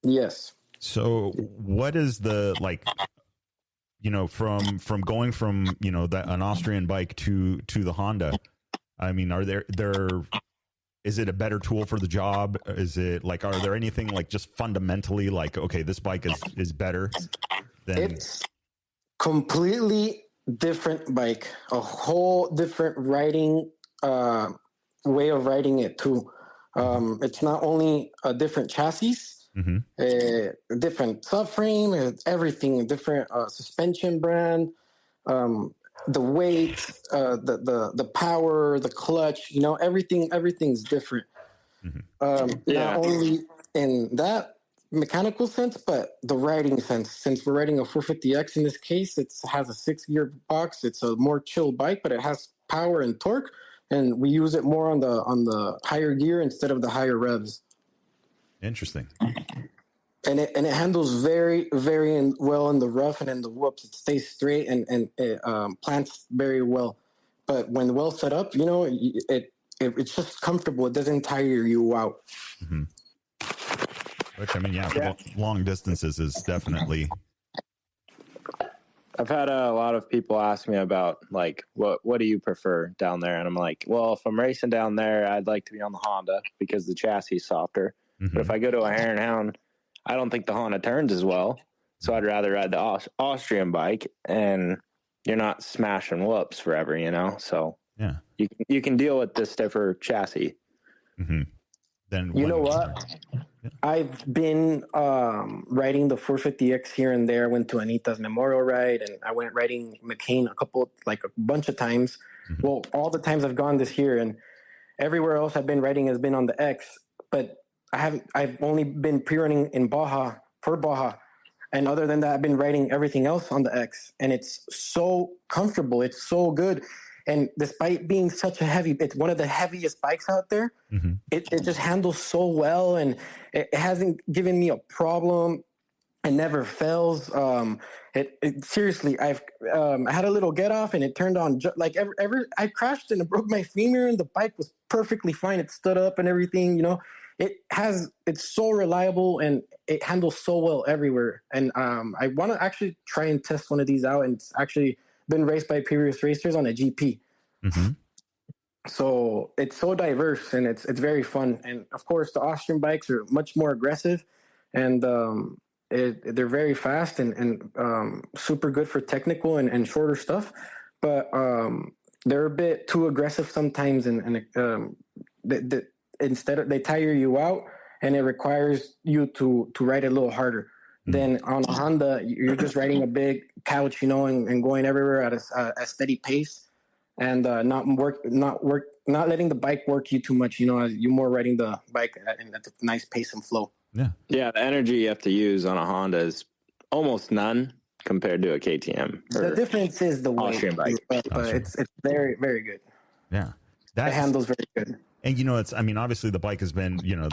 [SPEAKER 3] Yes. So
[SPEAKER 1] what is the like? You know, from going from, you know, an Austrian bike to the Honda, I mean, is it a better tool for the job? Is it like, are there anything like just fundamentally like, okay, this bike is better than...
[SPEAKER 3] It's completely different bike, a whole different riding way of riding it too. It's not only a different chassis, different subframe, everything, different suspension brand, the weight, the power, the clutch, you know, everything's different. Not only in that, mechanical sense, but the riding sense. Since we're riding a 450X in this case, it has a 6-gear box. It's a more chill bike, but it has power and torque, and we use it more on the higher gear instead of the higher revs.
[SPEAKER 1] Interesting.
[SPEAKER 3] And it handles very, very well in the rough and in the whoops. It stays straight and it plants very well. But when well set up, you know, it's just comfortable. It doesn't tire you out.
[SPEAKER 1] Mm-hmm. Which, I mean, for long distances is definitely.
[SPEAKER 2] I've had a lot of people ask me about, like, what do you prefer down there? And I'm like, well, if I'm racing down there, I'd like to be on the Honda because the chassis is softer. Mm-hmm. But if I go to a Hare and Hound, I don't think the Honda turns as well. So I'd rather ride the Austrian bike, and you're not smashing whoops forever, you know? So
[SPEAKER 1] yeah,
[SPEAKER 2] you can deal with the stiffer chassis.
[SPEAKER 1] Mm-hmm. Then
[SPEAKER 3] you know what? Yeah. I've been riding the 450X here and there. Went to Anita's memorial ride, and I went riding McCain a bunch of times. Mm-hmm. Well, all the times I've gone this year, and everywhere else I've been riding has been on the X. But I've only been pre-running in Baja for Baja, and other than that, I've been riding everything else on the X, and it's so comfortable. It's so good. And despite being such a it's one of the heaviest bikes out there. Mm-hmm. It just handles so well, and it hasn't given me a problem. It never fails. Seriously, I had a little get off, and it turned on I crashed and it broke my femur, and the bike was perfectly fine. It stood up and everything. You know, it's so reliable, and it handles so well everywhere. And I want to actually try and test one of these out, and it's actually been raced by previous racers on a GP. Mm-hmm. So it's so diverse, and it's very fun. And of course, the Austrian bikes are much more aggressive, and they're very fast and super good for technical and shorter stuff. But they're a bit too aggressive sometimes, and instead they tire you out, and it requires you to ride a little harder. Then on a Honda, you're just riding a big couch, you know, and going everywhere at a steady pace, and not letting the bike work you too much. You know, as you're more riding the bike at a nice pace and flow.
[SPEAKER 2] Yeah. The energy you have to use on a Honda is almost none compared to a KTM.
[SPEAKER 3] The difference is the weight, but it's very, very good.
[SPEAKER 1] Yeah,
[SPEAKER 3] it handles very good.
[SPEAKER 1] And, you know, obviously the bike has been, you know,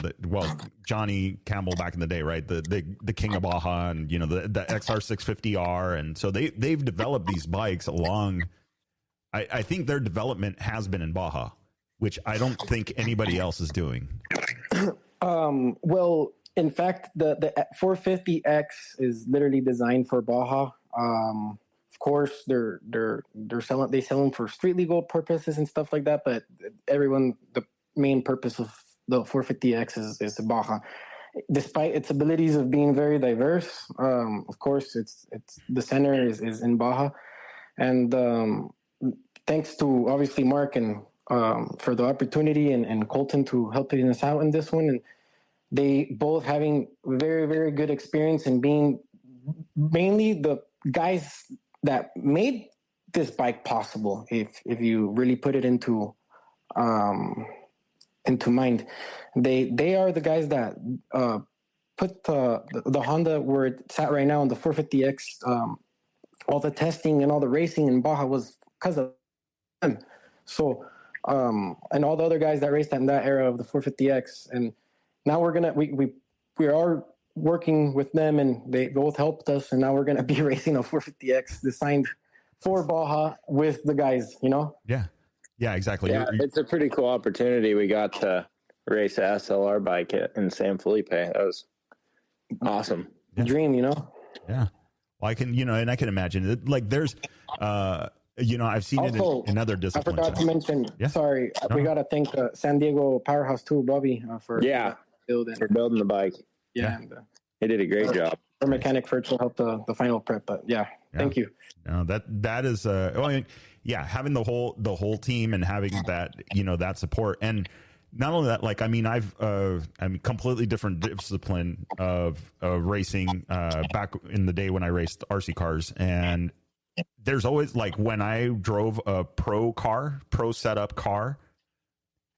[SPEAKER 1] Johnny Campbell back in the day, right? The king of Baja, and, you know, the XR650R. And so they've developed these bikes along. I think their development has been in Baja, which I don't think anybody else is doing.
[SPEAKER 3] Well, in fact, the 450X is literally designed for Baja. Of course, they sell them for street legal purposes and stuff like that. But the main purpose of the 450X is Baja. Despite its abilities of being very diverse, of course, it's the center is in Baja, and thanks to obviously Mark and for the opportunity and Colton to helping us out in this one, and they both having very, very good experience in being mainly the guys that made this bike possible. If you really put it into mind, they are the guys that put the Honda where it's at right now on the 450X. All the testing and all the racing in Baja was because of them. So and all the other guys that raced in that era of the 450X, and now we are working with them, and they both helped us, and now we're gonna be racing a 450X designed for Baja with the guys, you know?
[SPEAKER 1] Yeah, exactly.
[SPEAKER 2] Yeah, it's a pretty cool opportunity. We got to race a SLR bike in San Felipe. That was awesome.
[SPEAKER 3] Yeah. Dream, you know?
[SPEAKER 1] Yeah. Well, I can, you know, and I can imagine it, like there's, you know, I've seen also, it in other disciplines.
[SPEAKER 3] I forgot to mention, sorry, we got to thank San Diego Powerhouse too, Bobby, for
[SPEAKER 2] building the bike.
[SPEAKER 3] Yeah.
[SPEAKER 2] He did a great job.
[SPEAKER 3] Our mechanic Virtual helped the final prep, but thank you.
[SPEAKER 1] No, that is, having the whole team and having that, you know, that support. And not only that, like, I mean, I'm completely different discipline of racing back in the day when I raced RC cars. And there's always, like, when I drove a pro setup car,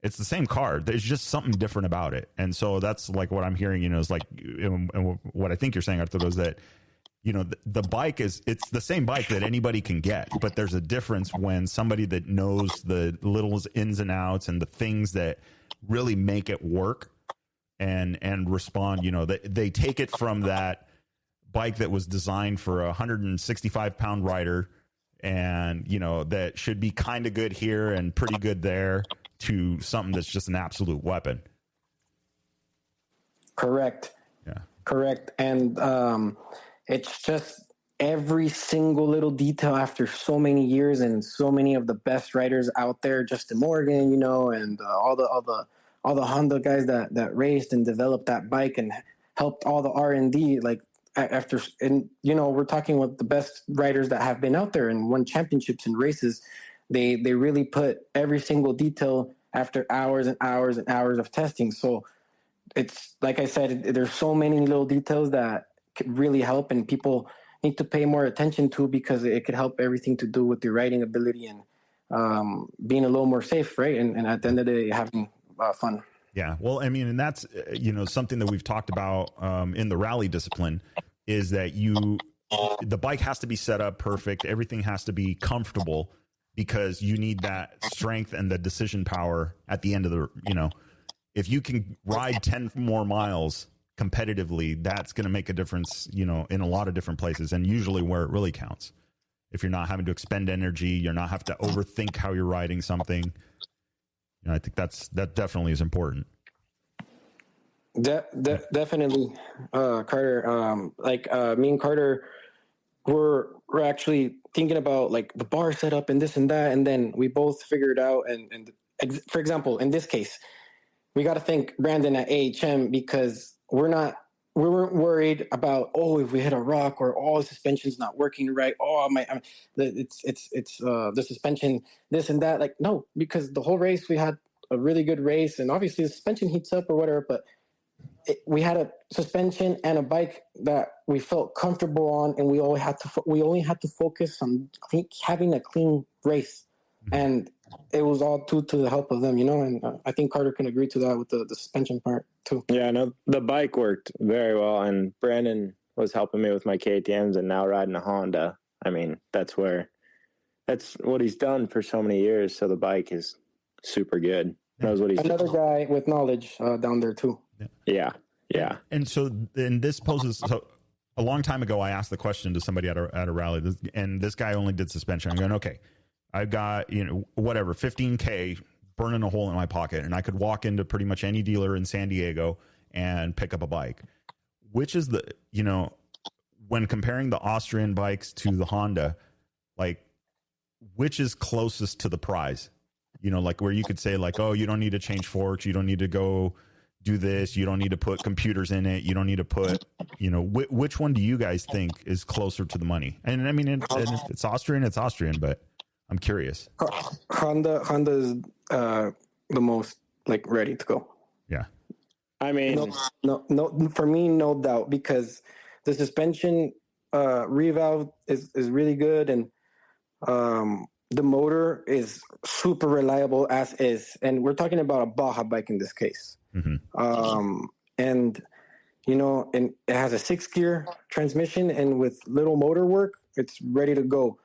[SPEAKER 1] It's the same car. There's just something different about it. And so that's like what I'm hearing, is like, and what I think you're saying, Arturo, is that, the bike it's the same bike that anybody can get, but there's a difference when somebody that knows the little ins and outs and the things that really make it work and respond, they take it from that bike that was designed for a 165 pound rider and, that should be kind of good here and pretty good there, to something that's just an absolute weapon.
[SPEAKER 3] Correct.
[SPEAKER 1] Yeah.
[SPEAKER 3] Correct. And it's just every single little detail after so many years and so many of the best riders out there, Justin Morgan, and all the Honda guys that raced and developed that bike and helped all the R&D, like after, and we're talking with the best riders that have been out there and won championships and races. They really put every single detail after hours and hours and hours of testing. So it's like I said, there's so many little details that could really help, and people need to pay more attention to, because it could help everything to do with your riding ability and being a little more safe, right? And at the end of the day, having fun.
[SPEAKER 1] Yeah. Well, I mean, and that's, something that we've talked about in the rally discipline, is that the bike has to be set up perfect. Everything has to be comfortable, because you need that strength and the decision power at the end of the, if you can ride 10 more miles competitively, that's going to make a difference, in a lot of different places, and usually where it really counts. If you're not having to expend energy, you're not having to overthink how you're riding something. I think that definitely is important.
[SPEAKER 3] Definitely, Carter. Me and Carter we're actually thinking about like the bar setup and this and that, and then we both figured out. And for example, in this case, we got to thank Brandon at AHM, because we weren't worried about, if we hit a rock, or the suspension's not working right. It's the suspension, this and that. Like, no, because the whole race we had a really good race, and obviously the suspension heats up or whatever, but we had a suspension and a bike that we felt comfortable on, and we only had to focus on having a clean race, and it was all to the help of them, and I think Carter can agree to that with the suspension part too.
[SPEAKER 2] Yeah, no, the bike worked very well, and Brandon was helping me with my KTMs, and now riding a Honda. I mean, that's what he's done for so many years. So the bike is super good. Knows what he's
[SPEAKER 3] another
[SPEAKER 2] doing.
[SPEAKER 3] guy with knowledge down there too.
[SPEAKER 2] Yeah.
[SPEAKER 1] And so then this poses, so a long time ago, I asked the question to somebody at a rally, and this guy only did suspension. I'm going, okay, I've got, 15K burning a hole in my pocket, and I could walk into pretty much any dealer in San Diego and pick up a bike. Which is the, when comparing the Austrian bikes to the Honda, like, which is closest to the prize? Like where you could say like, oh, you don't need to change forks, you don't need to go do this, you don't need to put computers in it, you don't need to put, which one do you guys think is closer to the money? And I mean, if it's Austrian, but I'm curious.
[SPEAKER 3] Honda is the most like ready to go.
[SPEAKER 1] Yeah.
[SPEAKER 2] I mean,
[SPEAKER 3] no, for me, no doubt, because the suspension revalve is really good, and the motor is super reliable as is, and we're talking about a Baja bike in this case.
[SPEAKER 1] Mm-hmm.
[SPEAKER 3] And and it has a 6-gear transmission, and with little motor work, it's ready to go.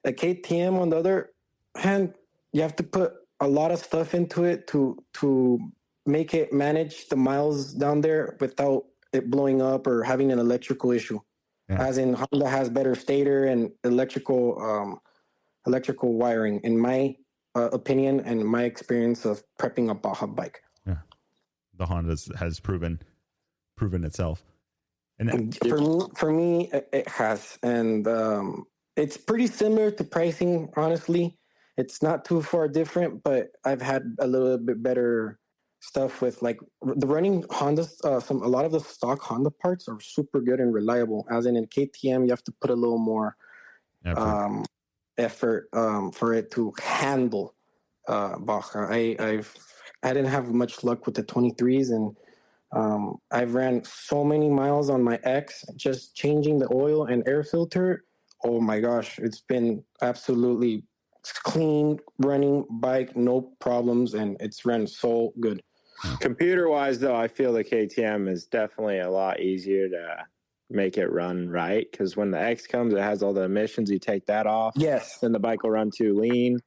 [SPEAKER 3] A KTM, on the other hand, you have to put a lot of stuff into it to make it manage the miles down there without it blowing up or having an electrical issue. Yeah. As in, Honda has better stator and electrical wiring, in my opinion and my experience of prepping a Baja bike.
[SPEAKER 1] Yeah, the Honda has proven itself, and
[SPEAKER 3] for me, it has, and it's pretty similar to pricing. Honestly, it's not too far different, but I've had a little bit better stuff with like the running Hondas. A lot of the stock Honda parts are super good and reliable. As in KTM, you have to put a little more effort for it to handle Baja. I didn't have much luck with the 23s, and I've ran so many miles on my X just changing the oil and air filter. Oh my gosh, it's been absolutely clean running bike, no problems, and it's run so good.
[SPEAKER 2] Computer wise, though, I feel the KTM is definitely a lot easier to make it run right, because when the X comes, it has all the emissions. You take that off,
[SPEAKER 3] Yes,
[SPEAKER 2] then the bike will run too lean.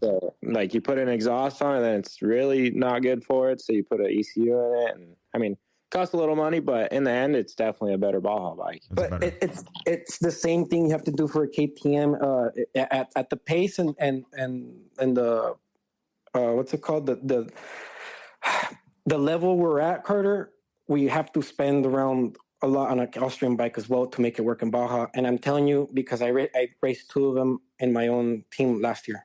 [SPEAKER 2] So, like, you put an exhaust on it, then it's really not good for it. So you put an ECU in it, and I mean, it costs a little money, but in the end, it's definitely a better Baja bike.
[SPEAKER 3] but it's the same thing you have to do for a KTM at the pace and the what's it called, the level we're at, Carter. We have to spend around a lot on an Austrian bike as well to make it work in Baja. And I'm telling you, because I raced 2 of them in my own team last year.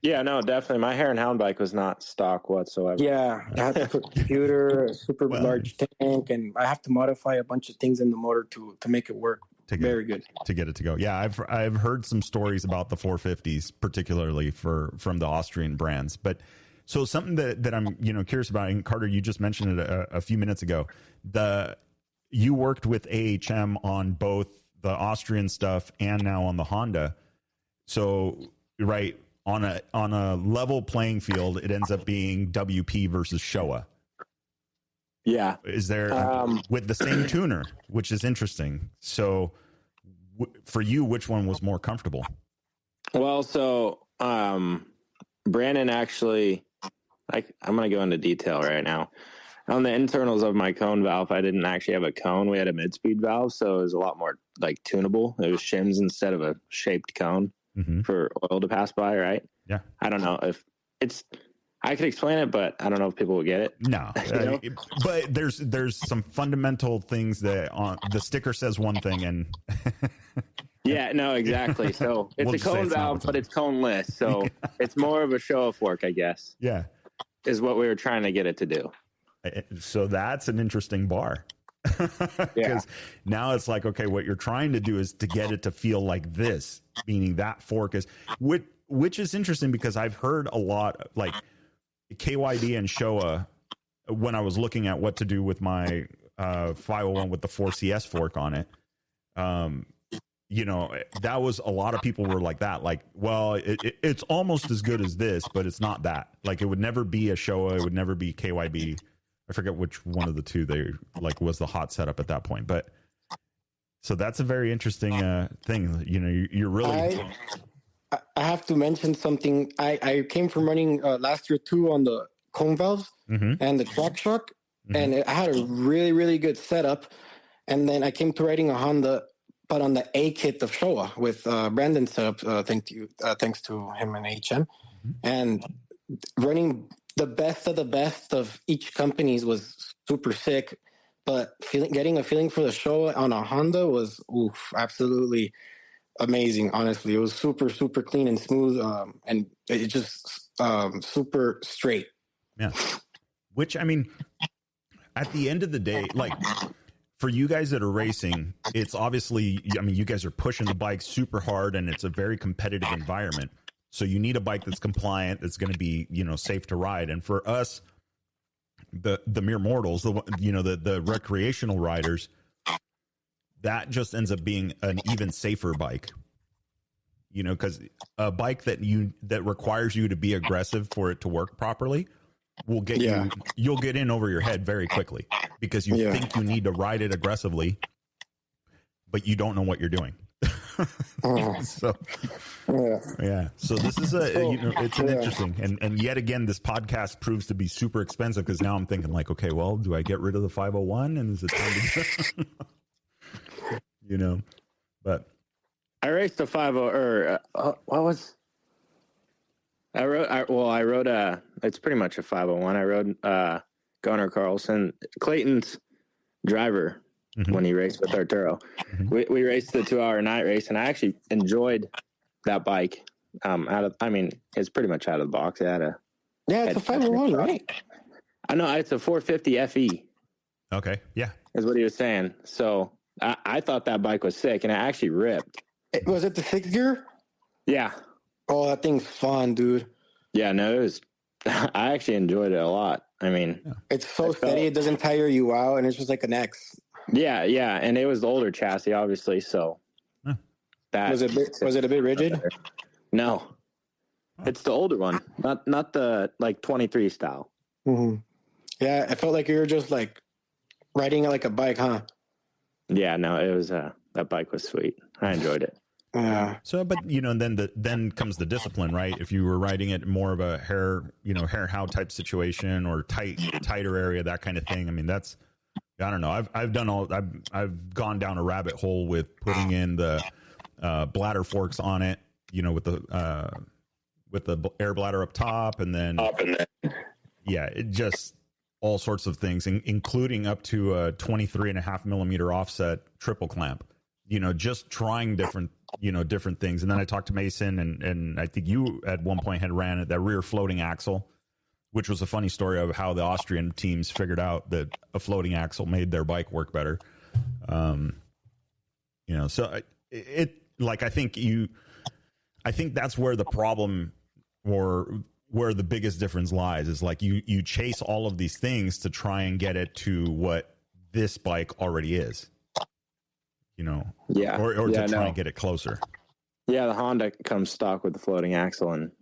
[SPEAKER 2] Yeah, no, definitely. My Hare and Hound bike was not stock whatsoever.
[SPEAKER 3] Yeah, I had to put a computer, a super large tank, and I have to modify a bunch of things in the motor to make it work. Very good
[SPEAKER 1] to get it to go. Yeah, I've heard some stories about the 450s, particularly from the Austrian brands. But so something that I'm curious about, and Carter, you just mentioned it a few minutes ago. You worked with AHM on both the Austrian stuff and now on the Honda. So right on a level playing field, it ends up being WP versus Showa.
[SPEAKER 2] Yeah.
[SPEAKER 1] Is there with the same tuner, which is interesting. So for you, which one was more comfortable?
[SPEAKER 2] Well, so Brandon actually, I'm going to go into detail right now. On the internals of my cone valve, I didn't actually have a cone. We had a mid-speed valve, so it was a lot more like tunable. It was shims instead of a shaped cone for oil to pass by, right?
[SPEAKER 1] Yeah.
[SPEAKER 2] I don't know if I could explain it, but I don't know if people will get it.
[SPEAKER 1] No, but there's some fundamental things that the sticker says one thing and
[SPEAKER 2] yeah, no, exactly. So it's a cone valve, but it's coneless. So it's more of a show of work, I guess.
[SPEAKER 1] Yeah.
[SPEAKER 2] Is what we were trying to get it to do.
[SPEAKER 1] So that's an interesting bar. Because now it's like, okay, what you're trying to do is to get it to feel like this, meaning that fork is, which is interesting because I've heard a lot, like KYD and Showa, when I was looking at what to do with my 501 with the 4CS fork on it, that was a lot of people were like that, like, well, it's almost as good as this, but it's not that. Like, it would never be a Showa, it would never be KYB. I forget which one of the two they like was the hot setup at that point, but so that's a very interesting thing. You're really.
[SPEAKER 3] I have to mention something. I came from running last year too on the cone valves and the track shock, and I had a really, really good setup. And then I came to riding a Honda, but on the A kit of Showa with Brandon's setup, thanks to him and HM, and running the best of each companies was super sick. But getting a feeling for the Showa on a Honda was absolutely amazing. Honestly, it was super, super clean and smooth, and it just super straight.
[SPEAKER 1] Yeah. Which, I mean, at the end of the day, like for you guys that are racing, it's obviously, I mean, you guys are pushing the bike super hard and it's a very competitive environment. So you need a bike that's compliant, that's going to be, safe to ride. And for us, the mere mortals, the recreational riders, that just ends up being an even safer bike. Because a bike that requires you to be aggressive for it to work properly will get you'll get in over your head very quickly because you think you need to ride it aggressively, but you don't know what you're doing. So this is it's an interesting and yet again this podcast proves to be super expensive because now I'm thinking like, okay, well, do I get rid of the 501 and is it time to but
[SPEAKER 2] I raced a 50 or what was I rode it's pretty much a 501. I rode Gunnar Carlson, Clayton's driver when he raced with Arturo. We raced the 2-hour night race, and I actually enjoyed that bike. It's pretty much out of the box. It had
[SPEAKER 3] it's a 501, right?
[SPEAKER 2] I know it's a 450 FE.
[SPEAKER 1] Okay, yeah,
[SPEAKER 2] is what he was saying. So I thought that bike was sick, and it actually ripped.
[SPEAKER 3] Was it the 6 gear?
[SPEAKER 2] Yeah.
[SPEAKER 3] Oh, that thing's fun, dude.
[SPEAKER 2] Yeah, no, it was. I actually enjoyed it a lot. I mean,
[SPEAKER 3] it's so steady; it doesn't tire you out, and it's just like an X.
[SPEAKER 2] Yeah, and it was the older chassis, obviously. So
[SPEAKER 3] that was it a bit rigid?
[SPEAKER 2] No, It's the older one, not the like 23 style.
[SPEAKER 3] Mm-hmm. Yeah, I felt like you were just like riding it like a bike, huh?
[SPEAKER 2] Yeah, no, it was that bike was sweet. I enjoyed it.
[SPEAKER 3] Yeah.
[SPEAKER 1] So, but then comes the discipline, right? If you were riding it more of a hare how type situation or tighter area, that kind of thing. I mean, that's, I don't know. I've gone down a rabbit hole with putting in the bladder forks on it, with the air bladder up top, and then yeah, it just all sorts of things, including up to a 23.5 millimeter offset triple clamp. Just trying different things. And then I talked to Mason, and I think you at one point had ran that rear floating axle, which was a funny story of how the Austrian teams figured out that a floating axle made their bike work better. So I think that's where the problem, or where the biggest difference lies, is like you chase all of these things to try and get it to what this bike already is.
[SPEAKER 2] Yeah.
[SPEAKER 1] Or to try and get it closer.
[SPEAKER 2] Yeah, the Honda comes stock with the floating axle, and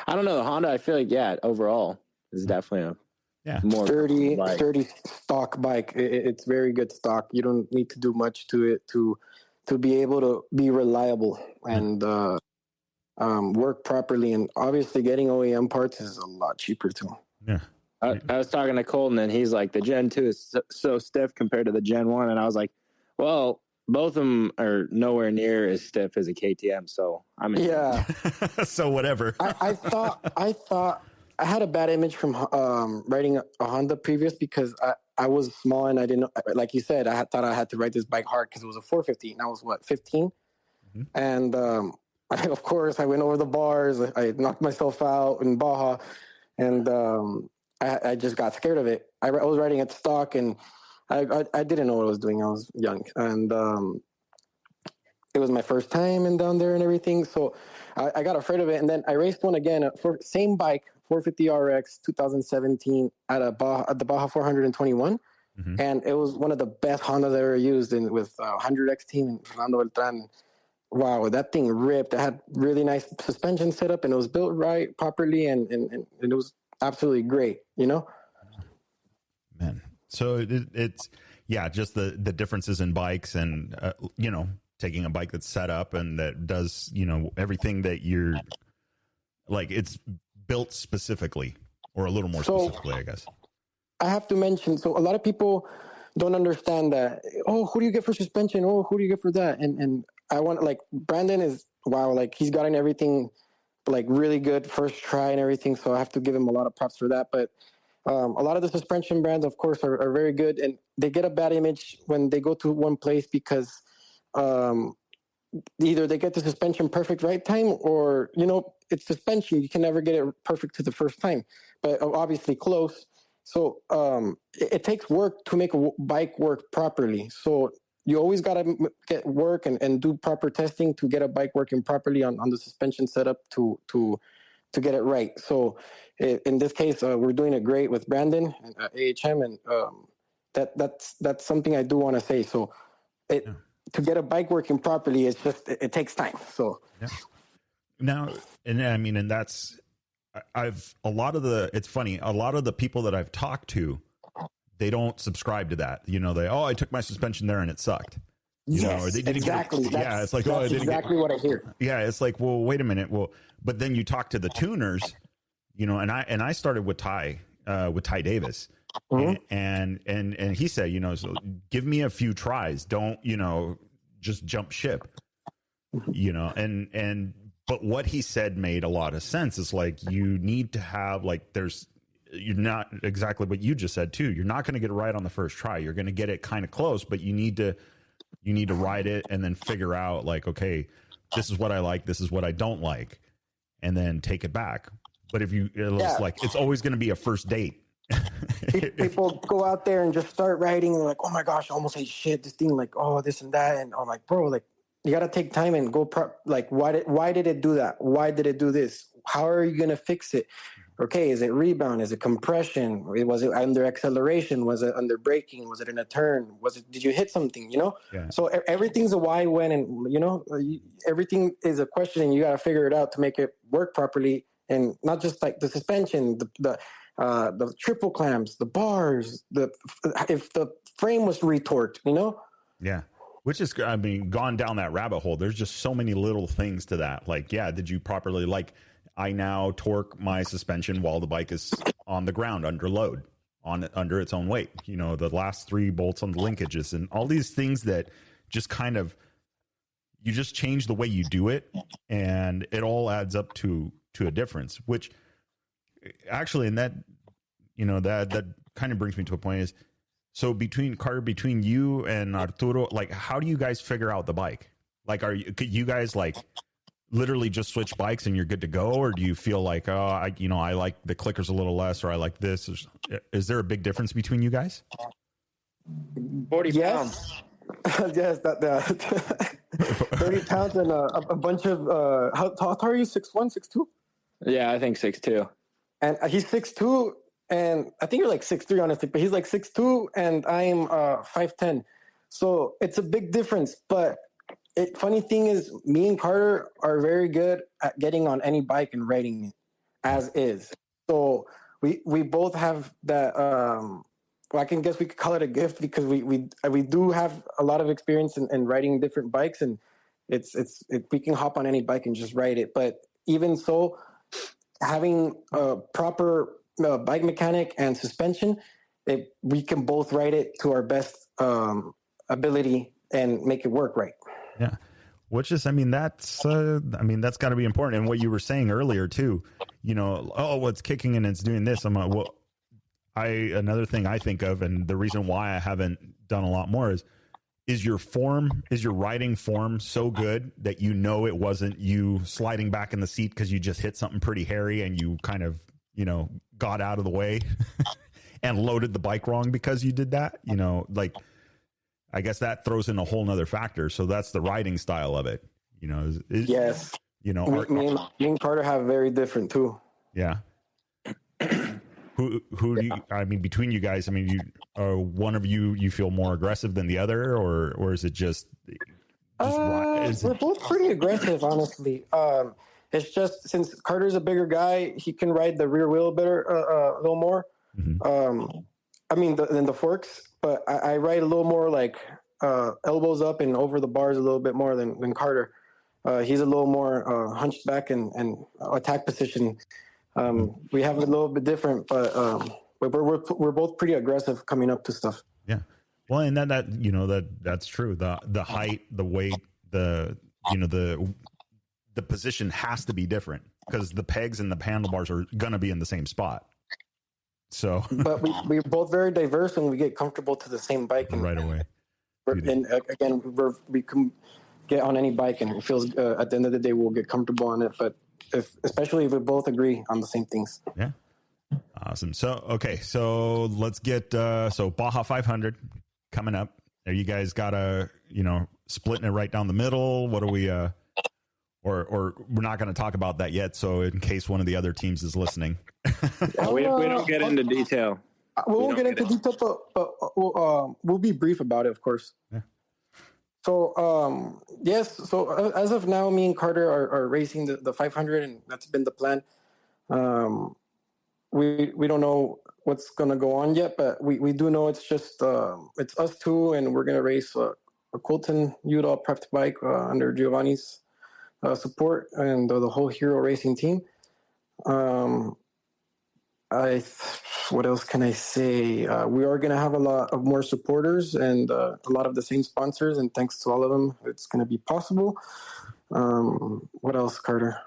[SPEAKER 2] I don't know, the Honda, I feel like, overall is definitely a more
[SPEAKER 3] sturdy stock bike. It's very good stock. You don't need to do much to it to be able to be reliable and work properly. And obviously getting OEM parts is a lot cheaper too.
[SPEAKER 1] Yeah.
[SPEAKER 2] I was talking to Colton, and he's like, the Gen 2 is so stiff compared to the Gen 1. And I was like, well, both of them are nowhere near as stiff as a KTM. So
[SPEAKER 1] so whatever.
[SPEAKER 3] I thought I had a bad image from riding a Honda previous, because I was small and I didn't, like you said, I thought I had to ride this bike hard because it was a 450 and I was 15. Mm-hmm. And of course I went over the bars. I knocked myself out in Baja, and I just got scared of it. I was riding at stock, and I didn't know what I was doing. I was young, and it was my first time and down there and everything. So I got afraid of it. And then I raced one again for same bike, 450 RX 2017 at the Baja 421. Mm-hmm. And it was one of the best Hondas I ever used with 100X team and Fernando Beltran. Wow, that thing ripped. It had really nice suspension setup, and it was built right properly, and it was absolutely great,
[SPEAKER 1] Man. So it's just the differences in bikes, and taking a bike that's set up and that does everything that you're like, it's built specifically, or a little more specifically, I guess.
[SPEAKER 3] I have to mention, so a lot of people don't understand that. Oh, who do you get for suspension? Oh, who do you get for that? And I want, like, Brandon is, wow, like, he's gotten everything like really good first try and everything, so I have to give him a lot of props for that. But a lot of the suspension brands, of course, are very good, and they get a bad image when they go to one place, because either they get the suspension perfect right time, or it's suspension, you can never get it perfect to the first time, but obviously close. So it takes work to make a bike work properly. So you always got to get work and do proper testing to get a bike working properly on the suspension setup to get it right. So in this case, we're doing it great with Brandon and AHM, and that's something I do want to say. So to get a bike working properly, it's just it takes time. So
[SPEAKER 1] now, and I mean, and that's it's funny, a lot of the people that I've talked to, they don't subscribe to that. I took my suspension there and it sucked.
[SPEAKER 3] Or they didn't
[SPEAKER 1] exactly. It's like,
[SPEAKER 3] that's exactly what I hear.
[SPEAKER 1] Yeah, it's like, well, wait a minute. Well, but then you talk to the tuners, and I started with Ty Davis, mm-hmm. and he said, so give me a few tries. Don't, just jump ship, but what he said made a lot of sense. It's like, you need to have, like, you're not exactly what you just said too. You're not going to get it right on the first try. You're going to get it kind of close, but you need to ride it and then figure out, like, okay, this is what I like, this is what I don't like, and then take it back. But if it's always going to be a first date.
[SPEAKER 3] People go out there and just start riding, and they're like, oh my gosh, I almost hate shit, this thing, like, oh, this and that. And I'm like, bro, like, you got to take time and go like, why did it do that? Why did it do this? How are you going to fix it? Okay, is it rebound? Is it compression? Was it under acceleration? Was it under braking? Was it in a turn? Did you hit something?
[SPEAKER 1] Yeah.
[SPEAKER 3] So everything's a why, when, and everything is a question, and you got to figure it out to make it work properly, and not just like the suspension, the triple clamps, the bars, if the frame was retorqued,
[SPEAKER 1] Yeah. Which is, I mean, gone down that rabbit hole. There's just so many little things to that. Like, yeah, did you properly, like, I now torque my suspension while the bike is on the ground under load, under its own weight. The last 3 bolts on the linkages and all these things that just kind of, you just change the way you do it, and it all adds up to a difference. Which actually, and that that kind of brings me to a point is, so between you and Arturo, like, how do you guys figure out the bike? Like, could you guys like literally just switch bikes and you're good to go, or do you feel like, I like the clickers a little less, or I like this? Is there a big difference between you guys?
[SPEAKER 2] 40 pounds.
[SPEAKER 3] Yes, that 30 pounds and a bunch of how tall are you? 6'1", 6'2"?
[SPEAKER 2] Yeah, I think 6'2".
[SPEAKER 3] And he's 6'2", and I think you're like 6'3", honestly, but he's like 6'2", and I'm 5'10". So it's a big difference. But funny thing is, me and Carter are very good at getting on any bike and riding it as is. So we both have that. Well, I can guess we could call it a gift, because we do have a lot of experience in riding different bikes, and we can hop on any bike and just ride it. But even so, having a proper bike mechanic and suspension, we can both ride it to our best ability and make it work right.
[SPEAKER 1] Yeah. Which is, that's got to be important. And what you were saying earlier too, it's kicking and it's doing this. I'm like, well, another thing I think of, and the reason why I haven't done a lot more is your riding form so good that it wasn't you sliding back in the seat because you just hit something pretty hairy and you kind of, got out of the way and loaded the bike wrong because you did that, like, I guess that throws in a whole nother factor. So that's the riding style of it,
[SPEAKER 3] Yes. Me and Carter have very different too.
[SPEAKER 1] Yeah. Who do you, between you guys, one of you feel more aggressive than the other, or is it just
[SPEAKER 3] we're both pretty aggressive, honestly. It's just, since Carter's a bigger guy, he can ride the rear wheel better, a little more.
[SPEAKER 1] Mm-hmm.
[SPEAKER 3] Than the forks, but I ride a little more like elbows up and over the bars a little bit more than Carter. He's a little more hunched back and attack position. We have a little bit different, but we're both pretty aggressive coming up to stuff.
[SPEAKER 1] Yeah. Well, and that's true. The height, the weight, the position has to be different, because the pegs and the handlebars are going to be in the same spot. So, but
[SPEAKER 3] we're both very diverse, and we get comfortable to the same bike
[SPEAKER 1] right away.
[SPEAKER 3] And again, we can get on any bike, and it feels at the end of the day we'll get comfortable on it. But especially if we both agree on the same things.
[SPEAKER 1] Yeah. Awesome. So, okay. So let's get, Baja 500 coming up. Are you guys got splitting it right down the middle? What are we, or we're not going to talk about that yet. So in case one of the other teams is listening.
[SPEAKER 2] Yeah, we don't get into detail.
[SPEAKER 3] We won't get into detail, but we'll be brief about it, of course.
[SPEAKER 1] Yeah.
[SPEAKER 3] So, yes. So as of now, me and Carter are racing the 500, and that's been the plan. We don't know what's going to go on yet, but we do know it's just, it's us two, and we're going to race a Colton Udall prepped bike under Giovanni's support, and the whole Hero Racing team. What else can I say? We are going to have a lot of more supporters and a lot of the same sponsors, and thanks to all of them, it's going to be possible. What else, Carter?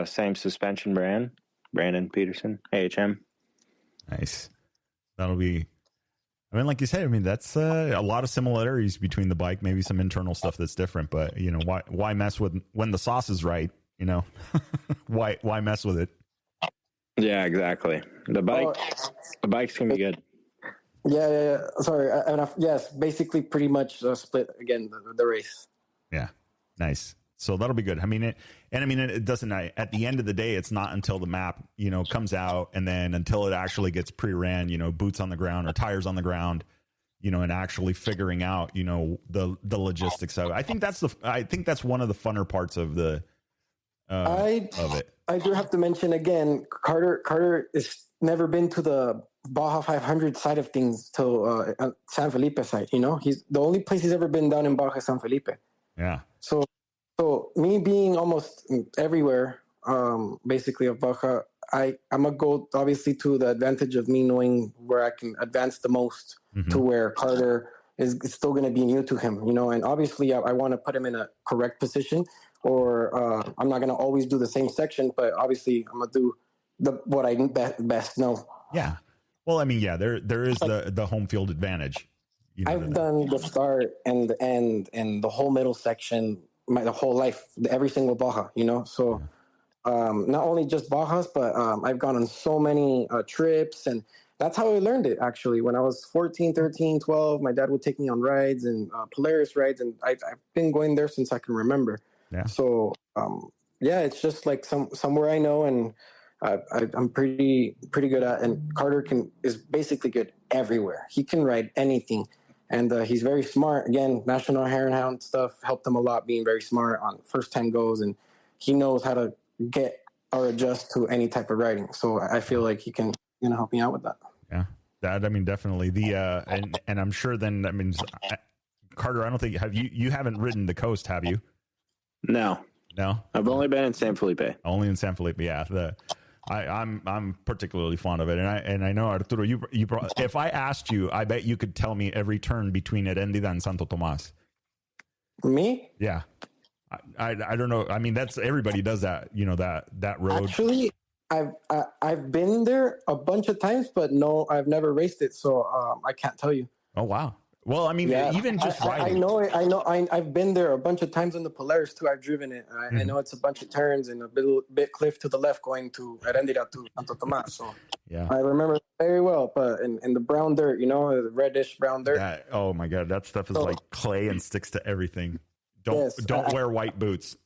[SPEAKER 2] Same suspension brand, Brandon Peterson, AHM.
[SPEAKER 1] Nice. That'll be, like you said, that's a lot of similarities between the bike, maybe some internal stuff that's different, but why mess with when the sauce is right, why mess with it?
[SPEAKER 2] Yeah, exactly. The bike's gonna be good.
[SPEAKER 3] Yeah. Sorry. Yes, basically pretty much split again the race.
[SPEAKER 1] Yeah. Nice. So that'll be good. I mean, it doesn't, at the end of the day, it's not until the map, comes out, and then until it actually gets pre-ran, boots on the ground or tires on the ground, and actually figuring out, the logistics of it. I think that's one of the funner parts of the, of it.
[SPEAKER 3] I do have to mention again, Carter has never been to the Baja 500 side of things till San Felipe side. He's the only place he's ever been down in Baja, San Felipe.
[SPEAKER 1] Yeah.
[SPEAKER 3] So me being almost everywhere, basically of Baja, I'm gonna go obviously to the advantage of me knowing where I can advance the most, to where Carter is still going to be new to him, and obviously I want to put him in a correct position, or I'm not going to always do the same section, but obviously I'm going to do what I best know.
[SPEAKER 1] Yeah. Well, I mean, yeah, there is the home field advantage.
[SPEAKER 3] I've done the start and the end and the whole middle section the whole life, every single Baja, so not only just Bajas, but I've gone on so many trips, and that's how I learned it, actually. When I was 14, 13, 12, my dad would take me on rides and Polaris rides, and I've been going there since I can remember.
[SPEAKER 1] Yeah.
[SPEAKER 3] So, it's just like somewhere I know, and I'm pretty good at, and Carter is basically good everywhere. He can ride anything. And he's very smart. Again, National Hare and Hound stuff helped him a lot, being very smart on first time goes, and he knows how to get or adjust to any type of riding. So I feel like he can help me out with that.
[SPEAKER 1] Yeah, that, I mean, definitely and I'm sure then that means Carter, I don't think you haven't ridden the coast, have you?
[SPEAKER 2] No, I've only been in San Felipe.
[SPEAKER 1] Only in San Felipe. Yeah. I'm particularly fond of it, and I know, Arturo, you if I asked you, I bet you could tell me every turn between Herendida and Santo Tomas.
[SPEAKER 3] Me?
[SPEAKER 1] Yeah, I don't know. I mean, that's, everybody does that. That road.
[SPEAKER 3] Actually, I've been there a bunch of times, but no, I've never raced it, so I can't tell you.
[SPEAKER 1] Oh wow. Well, I mean, even just riding.
[SPEAKER 3] I know it. I've been there a bunch of times on the Polaris too. I've driven it. I know it's a bunch of turns and a bit cliff to the left going to Herendida to Santo Tomas. So
[SPEAKER 1] yeah,
[SPEAKER 3] I remember very well. But in the brown dirt, the reddish brown dirt.
[SPEAKER 1] Oh my God, that stuff is like clay and sticks to everything. Don't wear white boots.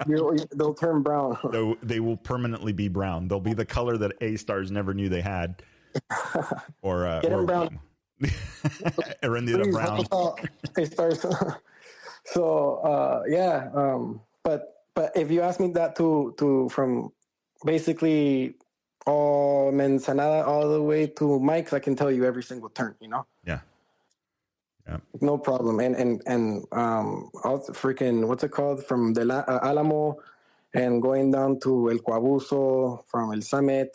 [SPEAKER 3] They'll turn brown.
[SPEAKER 1] They will permanently be brown. They'll be the color that A-stars never knew they had. Or
[SPEAKER 3] get them brown.
[SPEAKER 1] Herendida brown.
[SPEAKER 3] A-stars. So but if you ask me that to from basically all Manzanada all the way to Mike's, I can tell you every single turn.
[SPEAKER 1] Yeah. Yeah.
[SPEAKER 3] No problem. And freaking, what's it called? From the Alamo and going down to El Coabuso, from El Summit,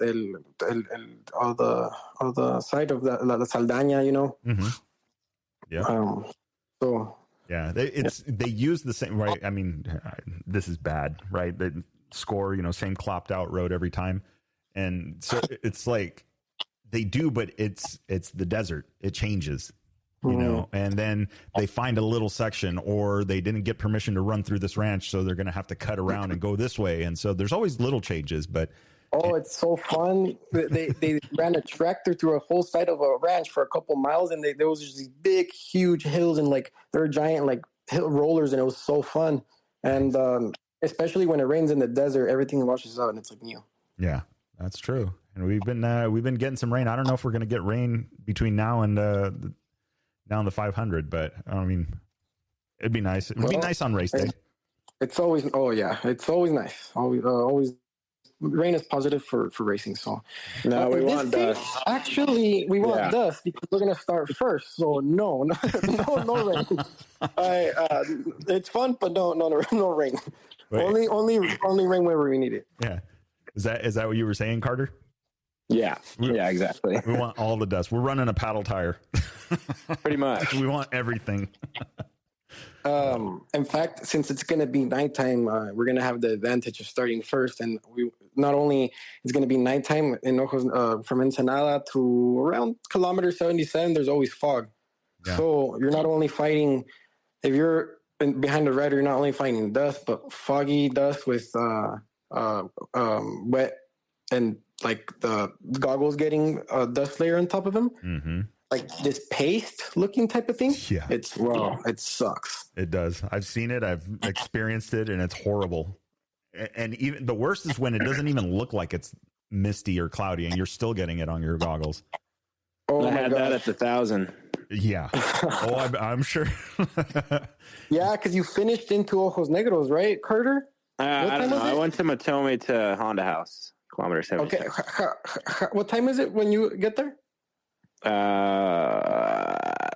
[SPEAKER 3] all the side of the Saldaña,
[SPEAKER 1] Mm-hmm. Yeah.
[SPEAKER 3] So
[SPEAKER 1] yeah, they use the same, right? I mean, this is bad, right? They score, same clopped out road every time, and so it's like they do, but it's the desert. It changes. And then they find a little section, or they didn't get permission to run through this ranch, so they're going to have to cut around and go this way. And so there's always little changes, but
[SPEAKER 3] it's so fun. They ran a tractor through a whole side of a ranch for a couple miles, and there was just these big, huge hills, and like they're giant like hill rollers, and it was so fun. And especially when it rains in the desert, everything washes out, and it's like new.
[SPEAKER 1] Yeah, that's true. And we've been getting some rain. I don't know if we're going to get rain between now and down the 500, but I mean, it'd be nice. It'd be nice on race day.
[SPEAKER 3] It's always, it's always nice. Always rain is positive for racing. So
[SPEAKER 2] no, we want dust.
[SPEAKER 3] Actually, we want dust because we're gonna start first. So no rain. It's fun, but no rain. Wait. Only rain whenever we need it.
[SPEAKER 1] Yeah, is that what you were saying, Carter?
[SPEAKER 2] Yeah, exactly.
[SPEAKER 1] We want all the dust. We're running a paddle tire.
[SPEAKER 2] Pretty much.
[SPEAKER 1] We want everything.
[SPEAKER 3] In fact, since it's going to be nighttime, we're going to have the advantage of starting first. And we not only it's going to be nighttime in Ojos, from Ensenada to around kilometer 77, there's always fog. Yeah. So you're not only fighting, if you're behind the rider, you're not only fighting dust, but foggy dust with wet and like the goggles getting a dust layer on top of them.
[SPEAKER 1] Mm-hmm.
[SPEAKER 3] Like this paste looking type of thing.
[SPEAKER 1] Yeah.
[SPEAKER 3] It sucks.
[SPEAKER 1] It does. I've seen it. I've experienced it, and it's horrible. And even the worst is when it doesn't even look like it's misty or cloudy, and you're still getting it on your goggles.
[SPEAKER 2] Oh, I had that at the 1,000.
[SPEAKER 1] Yeah. Oh, I'm sure.
[SPEAKER 3] Yeah, because you finished into Ojos Negros, right, Carter?
[SPEAKER 2] I don't know. I went to Matome to Honda House, kilometer 70.
[SPEAKER 3] Okay. What time is it when you get there?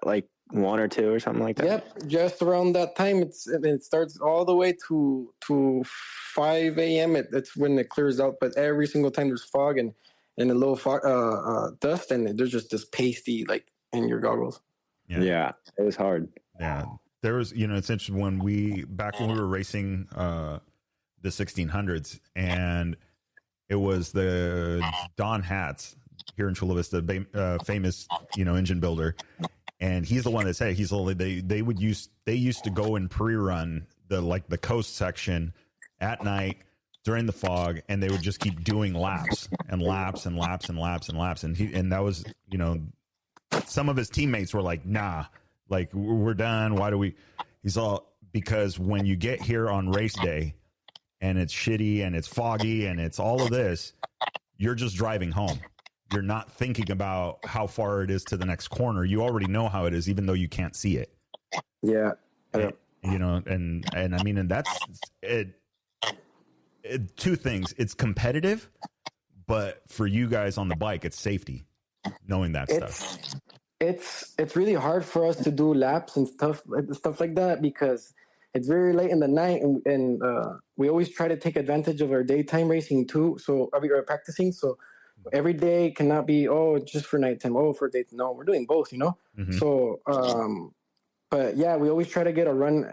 [SPEAKER 2] Like 1 or 2 or something like that.
[SPEAKER 3] Yep, just around that time. It starts all the way to 5 a.m. It's when it clears out. But every single time there's fog and a little fog, dust, and there's just this pasty like in your goggles.
[SPEAKER 2] Yeah, it was hard.
[SPEAKER 1] Yeah, there was. It's interesting when we were racing the 1600s, and it was the Don Hatz here in Chula Vista, famous engine builder. And he's the one that said they used to go and pre-run the coast section at night during the fog, and they would just keep doing laps and laps and laps and laps and laps. And that was, some of his teammates were like, nah, like we're done. Why do we? He's all, because when you get here on race day and it's shitty and it's foggy and it's all of this, you're just driving home. You're not thinking about how far it is to the next corner. You already know how it is, even though you can't see it.
[SPEAKER 3] Yeah.
[SPEAKER 1] And, and I mean, and that's it. Two things. It's competitive, but for you guys on the bike, it's safety, knowing that stuff.
[SPEAKER 3] It's really hard for us to do laps and stuff like that because it's very late in the night, and we always try to take advantage of our daytime racing too. So we are practicing. So every day cannot be just for nighttime, for daytime. No, we're doing both, Mm-hmm. So but yeah, we always try to get a run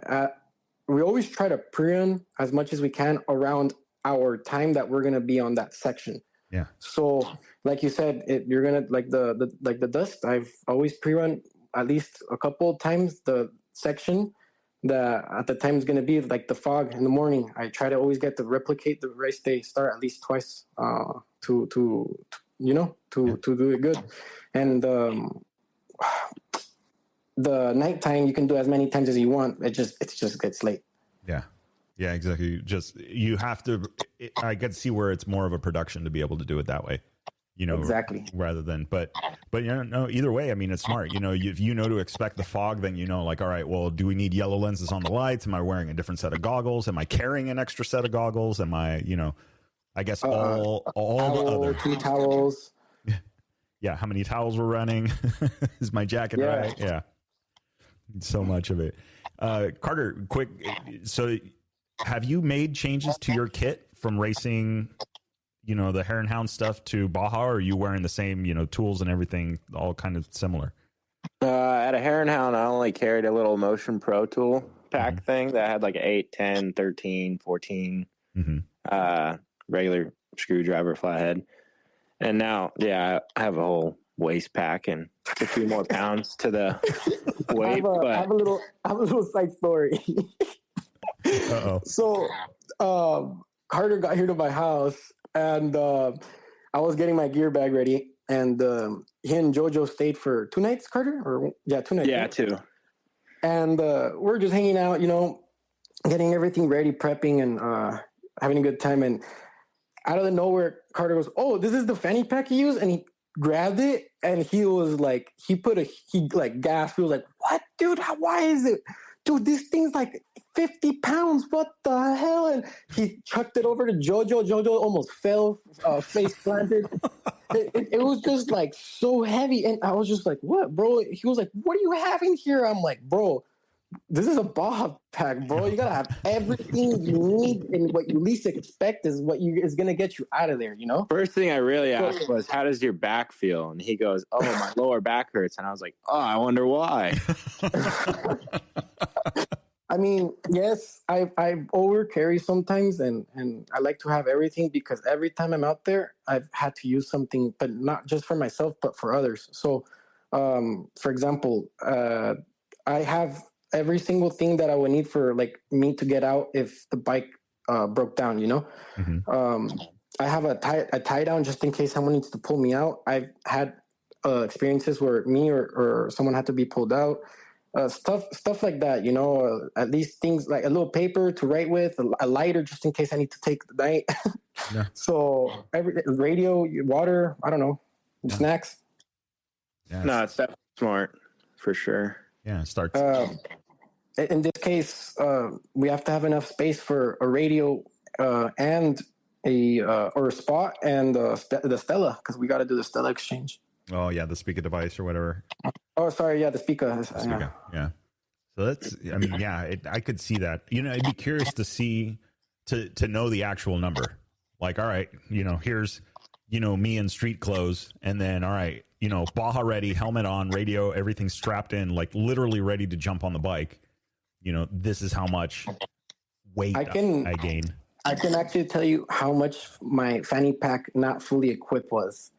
[SPEAKER 3] we always try to pre-run as much as we can around our time that we're gonna be on that section.
[SPEAKER 1] Yeah.
[SPEAKER 3] So like you said, you're gonna like the dust. I've always pre-run at least a couple of times the section that at the time is gonna be like the fog in the morning. I try to always get to replicate the race day start at least twice to do it good. And the nighttime you can do as many times as you want. It just gets late.
[SPEAKER 1] Yeah, exactly. Just you have to. I could see where it's more of a production to be able to do it that way.
[SPEAKER 3] Exactly.
[SPEAKER 1] Rather than, but no. Either way, I mean, it's smart. If you know to expect the fog, then like, all right, well, do we need yellow lenses on the lights? Am I wearing a different set of goggles? Am I carrying an extra set of goggles? Am I, I guess all the other
[SPEAKER 3] 2 towels.
[SPEAKER 1] Yeah, how many towels we're running? Is my jacket right? Yeah, so much of it. Carter, quick. So, have you made changes to your kit from racing, the Hare and Hound stuff to Baja, or are you wearing the same, tools and everything, all kind of similar?
[SPEAKER 2] At a Hare and Hound, I only carried a little Motion Pro tool pack thing that had like 8, 10, 13, 14, regular screwdriver flathead. And now, I have a whole waist pack and a few more pounds to the weight.
[SPEAKER 3] I have a little side story.
[SPEAKER 1] Uh-oh.
[SPEAKER 3] So, Carter got here to my house, and I was getting my gear bag ready, and he and JoJo stayed for 2 nights, Carter? 2 nights.
[SPEAKER 2] Yeah,
[SPEAKER 3] right?
[SPEAKER 2] 2.
[SPEAKER 3] And we're just hanging out, getting everything ready, prepping, and having a good time. And out of the nowhere, Carter goes, "Oh, this is the fanny pack you use?" And he grabbed it, and he was like, he gasped. He was like, "What, dude? Why is it? Dude, this thing's like 50 pounds. What the hell?" And he chucked it over to JoJo. JoJo almost fell, face planted. It was just like so heavy. And I was just like, "What, bro?" He was like, "What are you having here?" I'm like, "Bro, this is a Baja pack, bro. You gotta have everything you need, and what you least expect is what is gonna get you out of there,
[SPEAKER 2] First thing I really asked was, "How does your back feel?" And he goes, "Oh, my lower back hurts." And I was like, "Oh, I wonder why."
[SPEAKER 3] I mean, yes, I over carry sometimes, and I like to have everything because every time I'm out there, I've had to use something, but not just for myself, but for others. So, for example, I have every single thing that I would need for like me to get out if the bike broke down, I have a tie down just in case someone needs to pull me out. I've had experiences where me or someone had to be pulled out. stuff like that, at least things like a little paper to write with, a lighter just in case I need to take the night.
[SPEAKER 1] Yeah.
[SPEAKER 3] So radio, water, I don't know, snacks.
[SPEAKER 1] Yeah.
[SPEAKER 2] No, it's definitely smart for sure.
[SPEAKER 1] Yeah. Starts.
[SPEAKER 3] In this case, we have to have enough space for a radio and a spot and the Stella, because we got to do the Stella exchange.
[SPEAKER 1] Oh yeah, the speaker device or whatever.
[SPEAKER 3] Oh, sorry, yeah, the speaker.
[SPEAKER 1] Yeah. So that's, I mean, yeah, I could see that. I'd be curious to see, to know the actual number. Like, all right, here's, me in street clothes, and then, all right, Baja ready, helmet on, radio, everything strapped in, like literally ready to jump on the bike. This is how much weight I gain.
[SPEAKER 3] I can actually tell you how much my fanny pack not fully equipped was.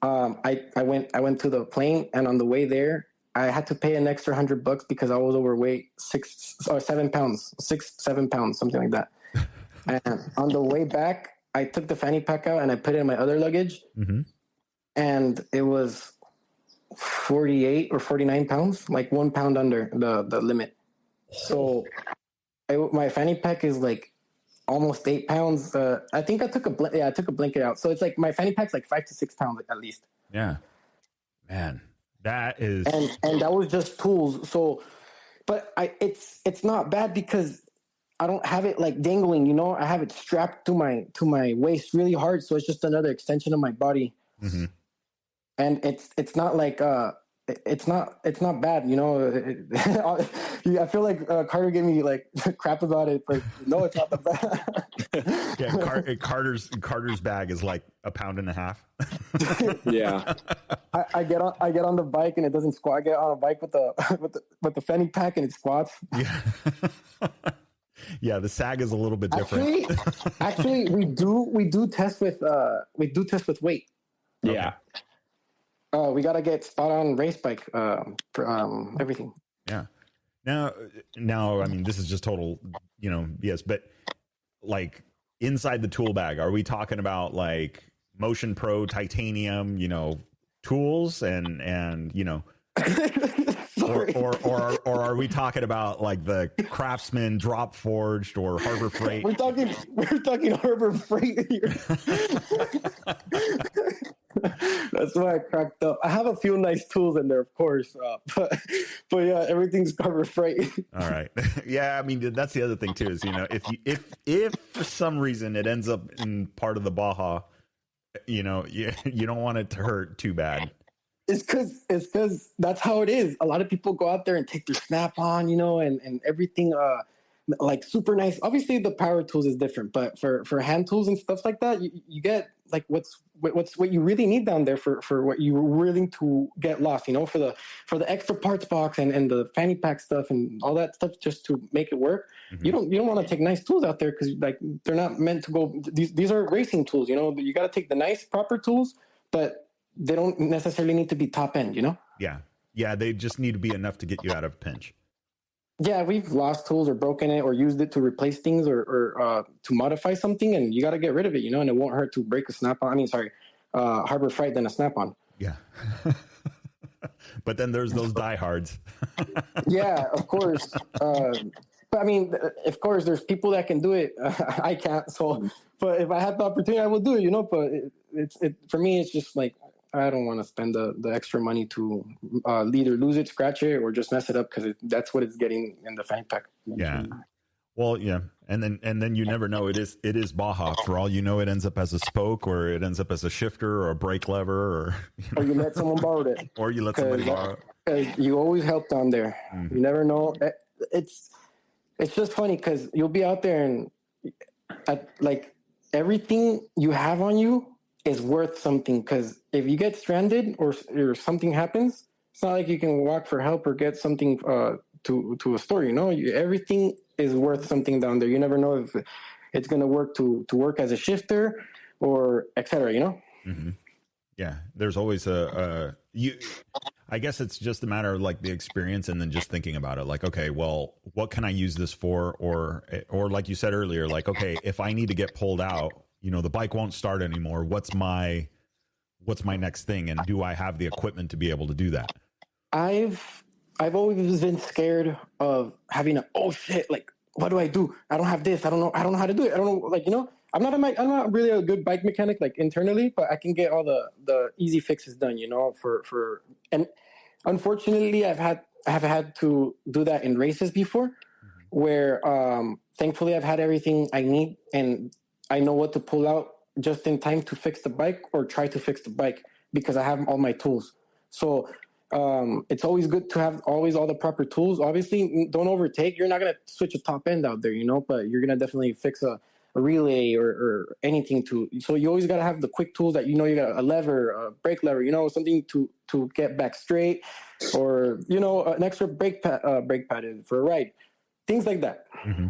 [SPEAKER 3] I went to the plane, and on the way there, I had to pay an extra $100 because I was overweight, 7 pounds, 7 pounds, something like that. And on the way back, I took the fanny pack out and I put it in my other luggage, and it was 48 or 49 pounds, like 1 pound under the limit. So my fanny pack is like almost 8 pounds. I think I took a blanket out. So it's like my fanny pack's like 5 to 6 pounds at least.
[SPEAKER 1] Yeah, man, that is,
[SPEAKER 3] and that was just tools. So, but it's not bad because I don't have it like dangling. I have it strapped to my waist really hard. So it's just another extension of my body.
[SPEAKER 1] Mm-hmm.
[SPEAKER 3] And it's not like it's not bad, I feel like Carter gave me like crap about it, but no, it's not that bad.
[SPEAKER 1] Yeah, Carter's bag is like 1.5 pounds.
[SPEAKER 2] Yeah,
[SPEAKER 3] I get on the bike and it doesn't squat. I get on a bike with the fanny pack and it squats.
[SPEAKER 1] Yeah. Yeah, the sag is a little bit different.
[SPEAKER 3] Actually, we do test with weight.
[SPEAKER 2] Yeah.
[SPEAKER 3] We gotta get spot on race bike for everything.
[SPEAKER 1] Yeah. Now, I mean, this is just total, BS. But like inside the tool bag, are we talking about like Motion Pro titanium, tools and or are we talking about like the Craftsman drop forged or Harbor Freight?
[SPEAKER 3] We're talking Harbor Freight here. That's why I cracked up. I have a few nice tools in there, of course, but yeah, everything's Harbor Freight. All
[SPEAKER 1] right, yeah. I mean, that's the other thing too. Is if for some reason it ends up in part of the Baja, you don't want it to hurt too bad.
[SPEAKER 3] It's because that's how it is. A lot of people go out there and take their snap on, and everything like super nice. Obviously, the power tools is different, but for hand tools and stuff like that, you get like what you really need down there for what you're willing to get lost. For the extra parts box and the fanny pack stuff and all that stuff just to make it work. Mm-hmm. You don't want to take nice tools out there because like they're not meant to go. These are racing tools. You got to take the nice proper tools, but they don't necessarily need to be top end,
[SPEAKER 1] Yeah, they just need to be enough to get you out of a pinch.
[SPEAKER 3] Yeah, we've lost tools or broken it or used it to replace things or to modify something, and you got to get rid of it, and it won't hurt to break a snap-on. I mean, sorry, Harbor Freight than a snap-on.
[SPEAKER 1] Yeah. But then there's those diehards. Yeah,
[SPEAKER 3] of course. But I mean, of course, there's people that can do it. I can't. So, but if I had the opportunity, I would do it, but it's for me, it's just like, I don't want to spend the extra money to either lose it, scratch it, or just mess it up because that's what it's getting in the fanny pack.
[SPEAKER 1] Yeah. Well, yeah, and then you never know. It is Baja. For all you know, it ends up as a spoke, or it ends up as a shifter, or a brake lever,
[SPEAKER 3] or you let someone borrow it,
[SPEAKER 1] or you let somebody borrow it.
[SPEAKER 3] Because you always help down there. Mm-hmm. You never know. It's just funny because you'll be out there and like everything you have on you is worth something, because if you get stranded or something happens, it's not like you can walk for help or get something to a store. Everything is worth something down there. You never know if it's going to work to work as a shifter or etc.
[SPEAKER 1] Mm-hmm. Yeah, there's always I guess it's just a matter of like the experience and then just thinking about it. Like, okay, well, what can I use this for? Or like you said earlier, like, okay, if I need to get pulled out, the bike won't start anymore. What's my next thing? And do I have the equipment to be able to do that?
[SPEAKER 3] I've I've always been scared of having oh shit, like what do I do? I don't have this. I don't know how to do it. I don't know, like, I'm not really a good bike mechanic, like internally, but I can get all the easy fixes done, and unfortunately I have had to do that in races before, where thankfully I've had everything I need and I know what to pull out just in time to fix the bike or try to fix the bike because I have all my tools. So it's always good to have always all the proper tools. Obviously, don't overtake. You're not going to switch a top end out there, but you're going to definitely fix a relay or anything so you always got to have the quick tools that, you got a lever, a brake lever, something to get back straight, or, an extra brake pad for a ride, things like that.
[SPEAKER 1] Mm-hmm.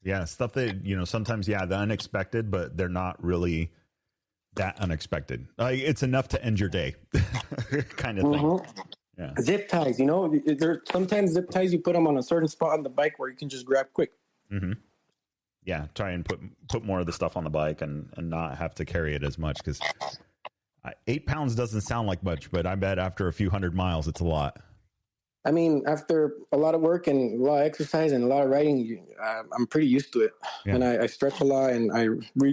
[SPEAKER 1] Yeah. Stuff that, sometimes, the unexpected, but they're not really that unexpected. It's enough to end your day kind of thing.
[SPEAKER 3] Mm-hmm.
[SPEAKER 1] Yeah.
[SPEAKER 3] Zip ties, there's sometimes zip ties, you put them on a certain spot on the bike where you can just grab quick.
[SPEAKER 1] Mm-hmm. Yeah. Try and put more of the stuff on the bike and not have to carry it as much, because 8 pounds doesn't sound like much, but I bet after a few 100 miles, it's a lot.
[SPEAKER 3] I mean, after a lot of work and a lot of exercise and a lot of riding, I'm pretty used to it. Yeah. And I stretch a lot, and I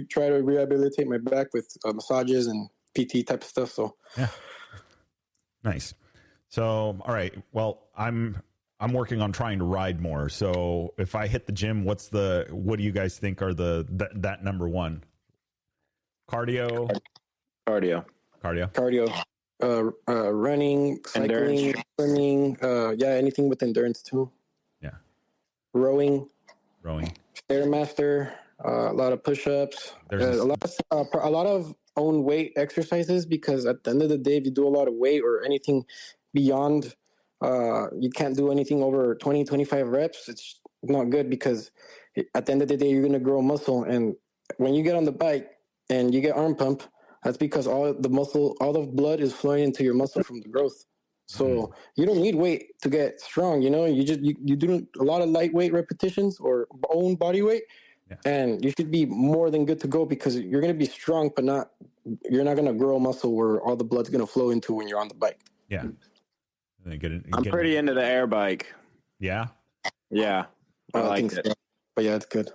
[SPEAKER 3] try to rehabilitate my back with massages and PT type of stuff. So,
[SPEAKER 1] yeah, nice. So, all right. Well, I'm working on trying to ride more. So, if I hit the gym, what do you guys think are that number one? Cardio.
[SPEAKER 3] Running, cycling, endurance. Swimming, anything with endurance too.
[SPEAKER 1] Yeah.
[SPEAKER 3] Rowing, Stairmaster, a lot of push-ups, a lot of own weight exercises, because at the end of the day, if you do a lot of weight or anything beyond, you can't do anything over 20, 25 reps. It's not good, because at the end of the day, you're going to grow muscle. And when you get on the bike and you get arm pump, that's because all the blood is flowing into your muscle from the growth. So you don't need weight to get strong. You do a lot of lightweight repetitions or own body weight, and you should be more than good to go, because you're going to be strong, but you're not going to grow muscle where all the blood's going to flow into when you're on the bike.
[SPEAKER 1] Yeah.
[SPEAKER 2] I'm pretty into the air bike.
[SPEAKER 1] Yeah.
[SPEAKER 2] Yeah. I like it.
[SPEAKER 3] So. But yeah, it's good.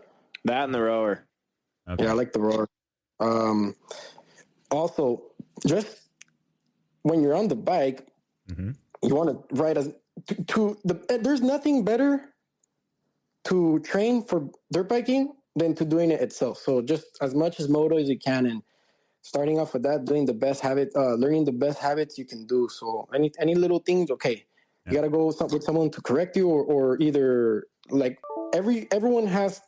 [SPEAKER 2] That and the rower.
[SPEAKER 3] Okay. Yeah, I like the rower. Also, just when you're on the bike, you want to ride there's nothing better to train for dirt biking than to doing it itself. So just as much as moto as you can, and starting off with that, doing the best learning the best habits you can do. So any little things, okay, you got to go with someone to correct you, or either, like, everyone has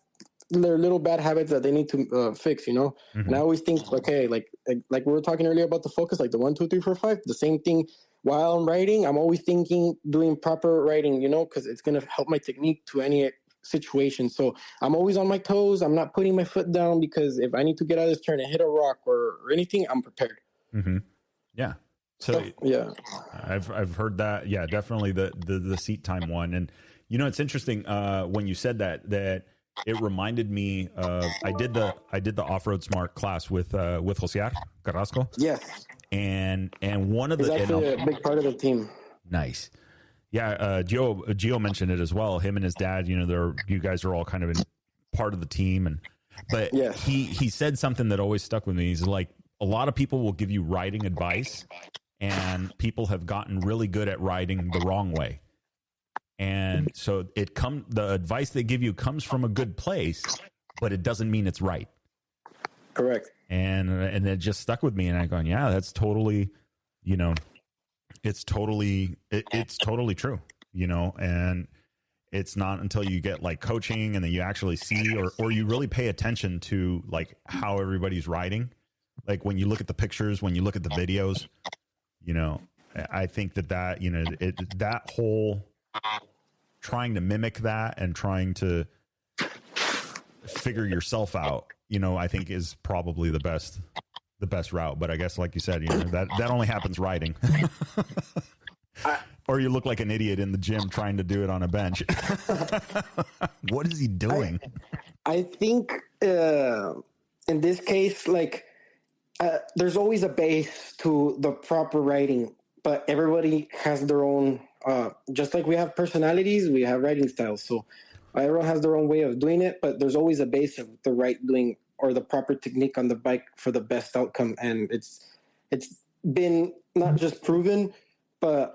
[SPEAKER 3] their little bad habits that they need to fix, And I always think, okay, like we were talking earlier about the focus, like the 1, 2, 3, 4, 5, the same thing. While I'm riding, I'm always thinking, doing proper riding, because it's going to help my technique to any situation. So I'm always on my toes. I'm not putting my foot down, because if I need to get out of this turn and hit a rock or anything, I'm prepared.
[SPEAKER 1] Mm-hmm. Yeah. So
[SPEAKER 3] yeah,
[SPEAKER 1] I've heard that. Yeah, definitely the seat time one. And it's interesting when you said that it reminded me of I did the Off-Road Smart class with Josiar Carrasco.
[SPEAKER 3] Yes.
[SPEAKER 1] And one of
[SPEAKER 3] He's actually a big part of the team.
[SPEAKER 1] Nice. Yeah, Gio mentioned it as well. Him and his dad, you guys are all kind of in part of the team, but yes. He said something that always stuck with me. He's like, a lot of people will give you riding advice, and people have gotten really good at riding the wrong way. And so the advice they give you comes from a good place, but it doesn't mean it's right.
[SPEAKER 3] Correct.
[SPEAKER 1] And it just stuck with me, and I going, yeah, that's totally, it's totally true, and it's not until you get like coaching and then you actually see, or you really pay attention to like how everybody's riding. Like when you look at the pictures, when you look at the videos, I think that whole trying to mimic that and trying to figure yourself out, I think is probably the best route. But I guess, like you said, that only happens riding. Or you look like an idiot in the gym trying to do it on a bench. What is he doing?
[SPEAKER 3] I think in this case, like, there's always a base to the proper riding, but everybody has their own just like we have personalities, we have riding styles. So everyone has their own way of doing it, but there's always a base of the right doing or the proper technique on the bike for the best outcome. And it's been not just proven, but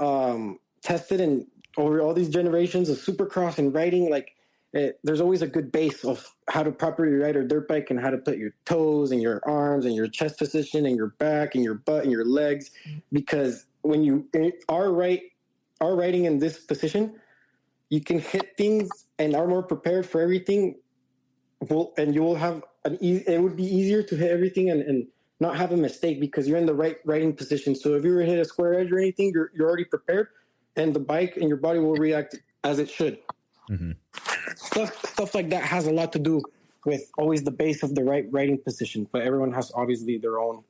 [SPEAKER 3] tested and over all these generations of supercross and riding. Like there's always a good base of how to properly ride a dirt bike and how to put your toes and your arms and your chest position and your back and your butt and your legs, because when you are riding in this position, you can hit things and are more prepared for everything. And you will have it would be easier to hit everything and not have a mistake because you're in the right riding position. So if you were to hit a square edge or anything, you're already prepared, and the bike and your body will react as it should.
[SPEAKER 1] Mm-hmm.
[SPEAKER 3] Stuff like that has a lot to do with always the base of the right riding position, but everyone has obviously their own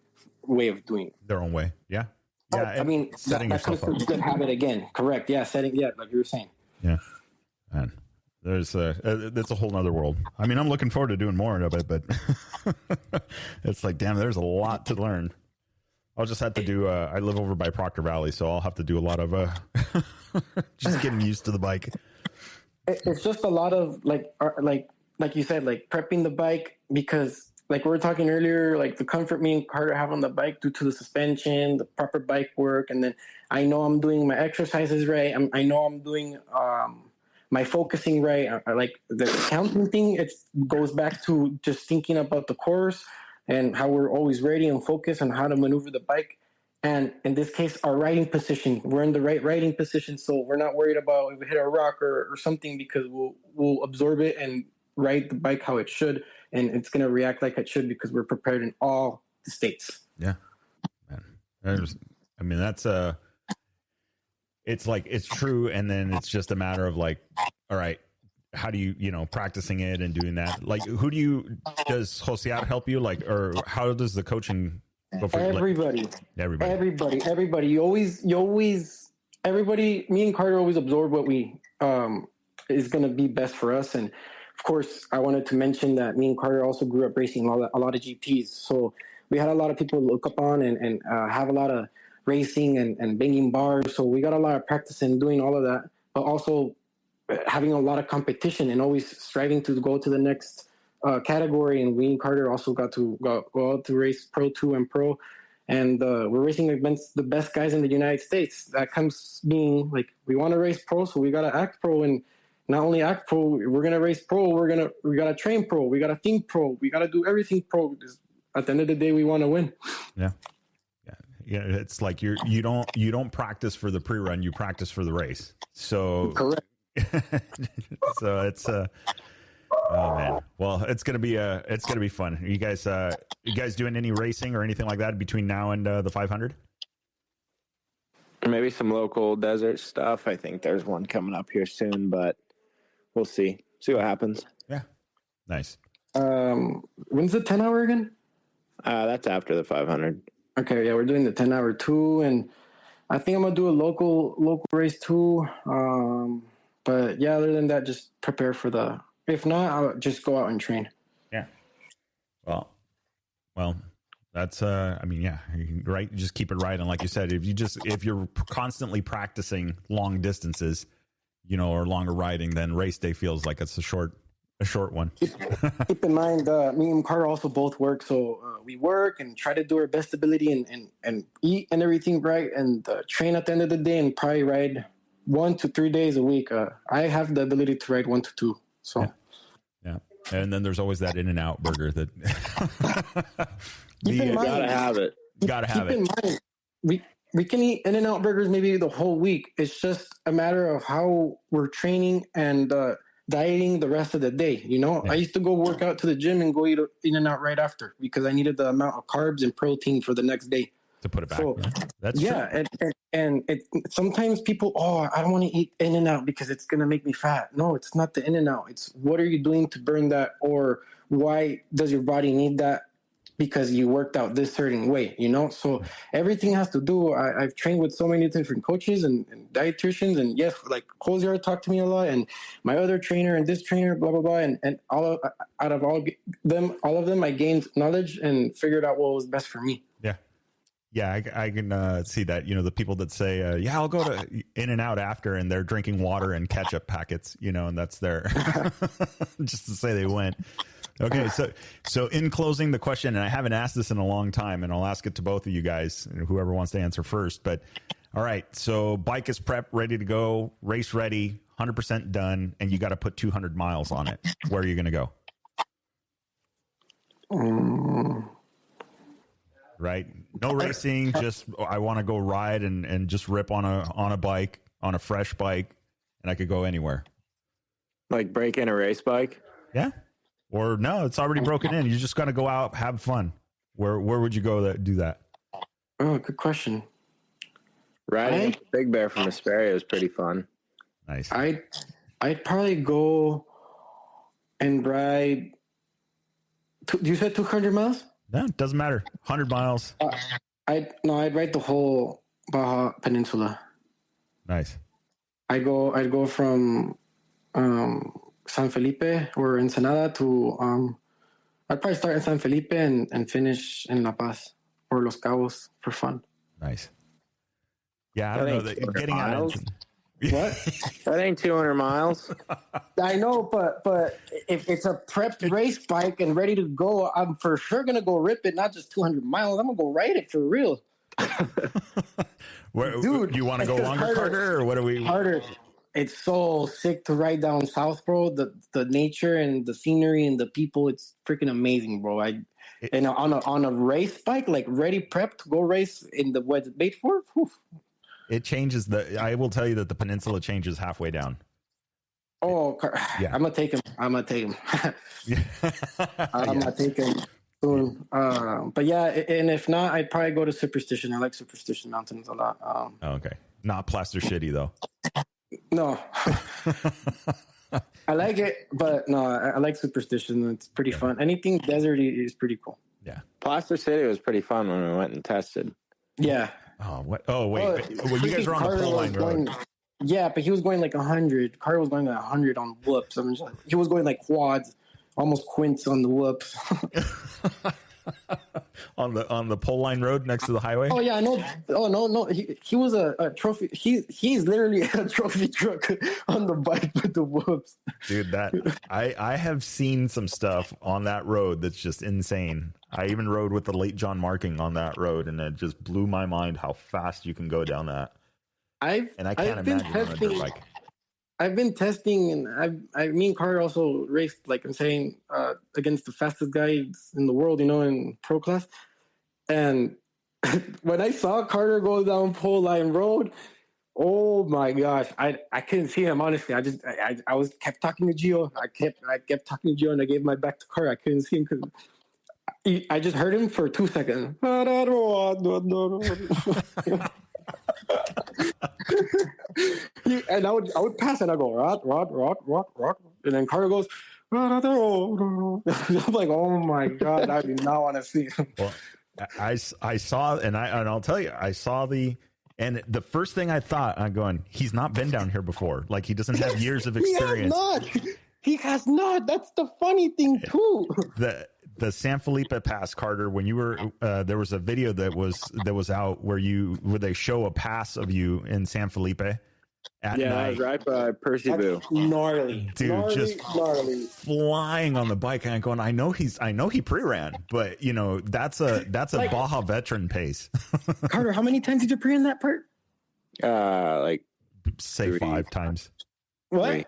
[SPEAKER 3] way of doing it.
[SPEAKER 1] Their own way. Yeah. Yeah.
[SPEAKER 3] I mean,
[SPEAKER 1] setting yourself up.
[SPEAKER 3] Good habit again. Correct. Yeah. Like you were saying.
[SPEAKER 1] Yeah. Man, that's a whole nother world. I mean, I'm looking forward to doing more of it, but it's like, damn, there's a lot to learn. I'll just have to do, I live over by Proctor Valley, so I'll have to do a lot of, just getting used to the bike.
[SPEAKER 3] It's just a lot of like you said, like prepping the bike, because like we were talking earlier, like the comfort me and Carter have on the bike due to the suspension, the proper bike work. And then I know I'm doing my exercises right. I know I'm doing, my focusing right. Like the counting thing, it goes back to just thinking about the course and how we're always ready and focused on how to maneuver the bike. And in this case, our riding position, we're in the right riding position. So we're not worried about if we hit a rock or something, because we'll absorb it and ride the bike how it should. And it's going to react like it should because we're prepared in all the states.
[SPEAKER 1] Yeah. Man. I mean, that's it's like, it's true. And then it's just a matter of like, all right, how do you practicing it and doing that? Like, does Joseat help you? Like, or how does the coaching go for
[SPEAKER 3] everybody?
[SPEAKER 1] Everybody.
[SPEAKER 3] You always, everybody, me and Carter always absorb what we, is going to be best for us. And of course, I wanted to mention that me and Carter also grew up racing a lot of GPs. So we had a lot of people to look up on and have a lot of racing and banging bars. So we got a lot of practice in doing all of that, but also having a lot of competition and always striving to go to the next category. And we and Carter also got to go out to race Pro 2 and Pro. And we're racing against the best guys in the United States. That comes being like, we want to race pro, so we got to act pro. And not only act pro, we're going to race pro. We got to train pro. We got to think pro. We got to do everything pro. At the end of the day, we want to win.
[SPEAKER 1] Yeah. Yeah. It's like you don't practice for the pre-run, you practice for the race. So
[SPEAKER 3] correct.
[SPEAKER 1] So it's oh man. Well, it's gonna be fun. Are you guys doing any racing or anything like that between now and the 500?
[SPEAKER 2] Maybe some local desert stuff. I think there's one coming up here soon, but we'll see what happens.
[SPEAKER 1] Yeah, nice.
[SPEAKER 3] When's the 10-hour again?
[SPEAKER 2] That's after the 500.
[SPEAKER 3] Okay, yeah, we're doing the 10-hour too, and I think I'm gonna do a local race too. But yeah, other than that, just prepare for the. If not, I'll just go out and train.
[SPEAKER 1] Yeah. Well, that's I mean, yeah, right. Just keep it right, and like you said, if you're constantly practicing long distances, or longer riding, then race day feels like it's a short one.
[SPEAKER 3] Keep in mind, me and Carter also both work, so we work and try to do our best ability and eat and everything right, and train at the end of the day, and probably ride 1 to 3 days a week. I have the ability to ride 1 to 2. So
[SPEAKER 1] yeah. And then there's always that In-N-Out burger that
[SPEAKER 2] gotta have it.
[SPEAKER 3] Keep in mind, we can eat In-N-Out burgers maybe the whole week. It's just a matter of how we're training and dieting the rest of the day. Yeah. I used to go work out to the gym and go eat In-N-Out right after because I needed the amount of carbs and protein for the next day.
[SPEAKER 1] To put it back.
[SPEAKER 3] So,
[SPEAKER 1] that's true.
[SPEAKER 3] And sometimes people, I don't want to eat In-N-Out because it's going to make me fat. No, it's not the In-N-Out. It's what are you doing to burn that, or why does your body need that? Because you worked out this certain way, So everything has to do. I've trained with so many different coaches and dietitians, and yes, like Jose talked to me a lot, and my other trainer and this trainer, blah blah blah, and all of them, I gained knowledge and figured out what was best for me.
[SPEAKER 1] Yeah, Yeah, I can see that. You know, the people that say, yeah, I'll go to In and Out after, and they're drinking water and ketchup packets, you know, and that's their just to say they went. Okay, so in closing the question, and I haven't asked this in a long time, and I'll ask it to both of you guys, whoever wants to answer first. But all right, so bike is prepped, ready to go, race ready, 100% done, and you got to put 200 miles on it. Where are you going to go? Right, no racing, just I want to go ride and just rip on a bike, on a fresh bike, and I could go anywhere.
[SPEAKER 2] Like break in a race bike?
[SPEAKER 1] Yeah. Or no, it's already broken in. You're just gonna go out, have fun. Where would you go do that?
[SPEAKER 3] Oh, good question.
[SPEAKER 2] Riding Big Bear from Hesperia is pretty fun.
[SPEAKER 1] Nice.
[SPEAKER 3] I'd probably go and ride. You said 200 miles?
[SPEAKER 1] No, it doesn't matter. 100 miles.
[SPEAKER 3] I'd ride the whole Baja Peninsula.
[SPEAKER 1] Nice.
[SPEAKER 3] I'd go from San Felipe or Ensenada to I'd probably start in San Felipe and finish in La Paz or Los Cabos for fun.
[SPEAKER 1] Nice. Yeah, I don't know that getting
[SPEAKER 2] miles?
[SPEAKER 1] out.
[SPEAKER 3] What?
[SPEAKER 2] That ain't 200 miles.
[SPEAKER 3] I know, but if it's a prepped race bike and ready to go, I'm for sure gonna go rip it. Not just 200 miles. I'm gonna go ride it for real.
[SPEAKER 1] Dude, do you want to go longer, Carter, or what are we?
[SPEAKER 3] Carter, it's so sick to ride down south, bro. The nature and the scenery and the people, it's freaking amazing, bro. And on a race bike, like ready prepped to go race in the what it's made for. Whew.
[SPEAKER 1] It changes I will tell you that the peninsula changes halfway down.
[SPEAKER 3] Oh, yeah. I'm gonna take him. I'm gonna take him soon. But yeah, and if not, I'd probably go to Superstition. I like Superstition Mountains a lot.
[SPEAKER 1] Okay, not Plaster Shitty though.
[SPEAKER 3] No, I like it, but no, I like Superstition. It's pretty fun. Anything deserty is pretty cool.
[SPEAKER 1] Yeah,
[SPEAKER 2] Plaster City was pretty fun when we went and tested.
[SPEAKER 3] Yeah.
[SPEAKER 1] Oh, what? Oh, wait. Well, you guys were on the pole line road.
[SPEAKER 3] Yeah, but he was going like 100. Carter was going like 100 on whoops. I mean, he was going like quads, almost quints on the whoops.
[SPEAKER 1] on the pole line road next to the highway.
[SPEAKER 3] Oh yeah, no. Oh no. He was a trophy. He's literally a trophy truck on the bike with the whoops.
[SPEAKER 1] Dude, that I have seen some stuff on that road that's just insane. I even rode with the late John Marking on that road, and it just blew my mind how fast you can go down that. I can't imagine on a dirt bike.
[SPEAKER 3] I've been testing, and me and Carter also raced, like I'm saying, against the fastest guys in the world, in pro class. And when I saw Carter go down pole line road, oh my gosh, I couldn't see him, honestly. I kept talking to Gio. I kept talking to Gio, and I gave my back to Carter. I couldn't see him because I just heard him for 2 seconds. And I would pass and I go rock, and then Carter goes. I'm like, oh my god, I do not want to see him.
[SPEAKER 1] Well, I saw, and I'll tell you, I saw and the first thing I thought, I'm going, he's not been down here before. Like, he doesn't have years of experience.
[SPEAKER 3] He has not. That's the funny thing too.
[SPEAKER 1] The San Felipe Pass, Carter, when you were there was a video that was out where they show a pass of you in San Felipe at night.
[SPEAKER 2] Right by Percy Boo.
[SPEAKER 3] Gnarly.
[SPEAKER 1] Dude,
[SPEAKER 3] gnarly,
[SPEAKER 1] just
[SPEAKER 3] gnarly.
[SPEAKER 1] flying on the bike, and I'm going, I know he pre-ran, but that's a Baja veteran pace.
[SPEAKER 3] Carter, how many times did you pre-ran that part?
[SPEAKER 2] Like
[SPEAKER 1] say 5 times.
[SPEAKER 3] What?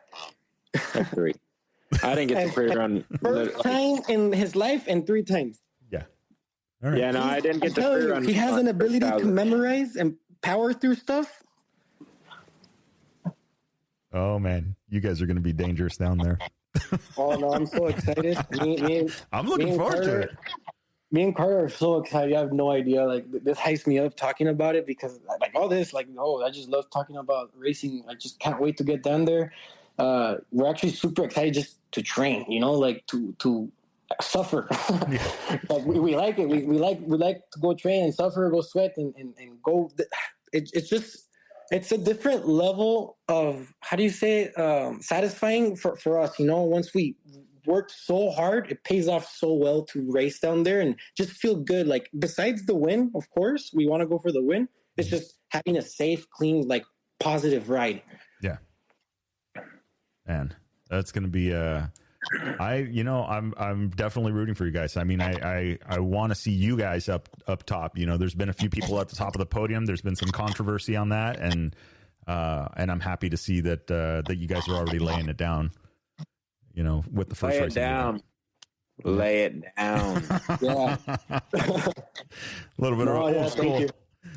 [SPEAKER 2] 3. I didn't get to pre-run.
[SPEAKER 3] First time in his life and 3 times.
[SPEAKER 1] Yeah. All right.
[SPEAKER 2] Yeah, no, I didn't get to pre-run.
[SPEAKER 3] He has an ability to memorize and power through stuff.
[SPEAKER 1] Oh man, you guys are going to be dangerous down there.
[SPEAKER 3] Oh no, I'm so excited.
[SPEAKER 1] I'm looking forward to it.
[SPEAKER 3] Me and Carter are so excited. I have no idea. Like, this hypes me up talking about it because like all this, like, I just love talking about racing. I just can't wait to get down there. We're actually super excited just to train, like to suffer. Like we like it. We like to go train and suffer, go sweat and go. It's a different level of, how do you say, satisfying for us, once we worked so hard. It pays off so well to race down there and just feel good. Like, besides the win, of course, we want to go for the win. It's just having a safe, clean, like, positive ride.
[SPEAKER 1] Yeah. Man, that's going to be, I'm definitely rooting for you guys. I mean, I want to see you guys up top. You know, there's been a few people at the top of the podium. There's been some controversy on that. And I'm happy to see that you guys are already laying it down, you know, with the first race.
[SPEAKER 2] Lay it down. Yeah.
[SPEAKER 1] A little bit of old school.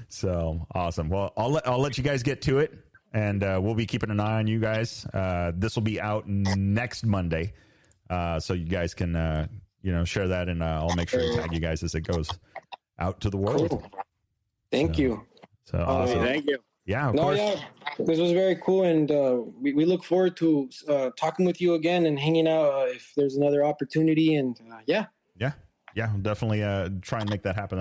[SPEAKER 1] So awesome. Well, I'll let you guys get to it, and we'll be keeping an eye on you guys. This will be out next Monday, so you guys can share that, and I'll make sure to tag you guys as it goes out to the world.
[SPEAKER 3] Cool. Thank you.
[SPEAKER 1] So awesome.
[SPEAKER 2] Thank you.
[SPEAKER 1] Yeah, of course.
[SPEAKER 3] Yeah, this was very cool, and we look forward to talking with you again and hanging out if there's another opportunity. And
[SPEAKER 1] Yeah, definitely try and make that happen.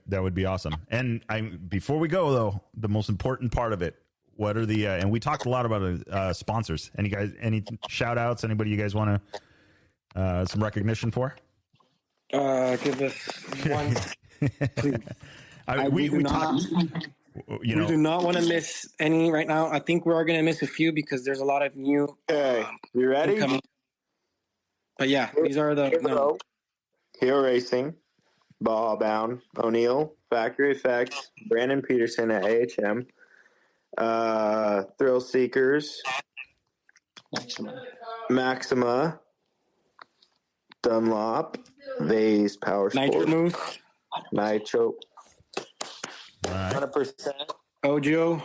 [SPEAKER 1] That would be awesome. And before we go though, the most important part of it, what are the and we talked a lot about sponsors. Any shout outs? Anybody you guys want to some recognition for?
[SPEAKER 3] Give us one, please.
[SPEAKER 1] We talked.
[SPEAKER 3] We do not want to miss any right now. I think we are going to miss a few because there's a lot of new.
[SPEAKER 2] Okay, you ready?
[SPEAKER 3] Incoming. But yeah, these are the
[SPEAKER 2] Hero Racing, Baja Bound, O'Neill, Factory Effects, Brandon Peterson at AHM, Thrill Seekers, Maxima, Dunlop, Vase Power Sports,
[SPEAKER 3] Nitro Moose,
[SPEAKER 2] Nitro,
[SPEAKER 1] Right.
[SPEAKER 2] 100%,
[SPEAKER 3] Ojo,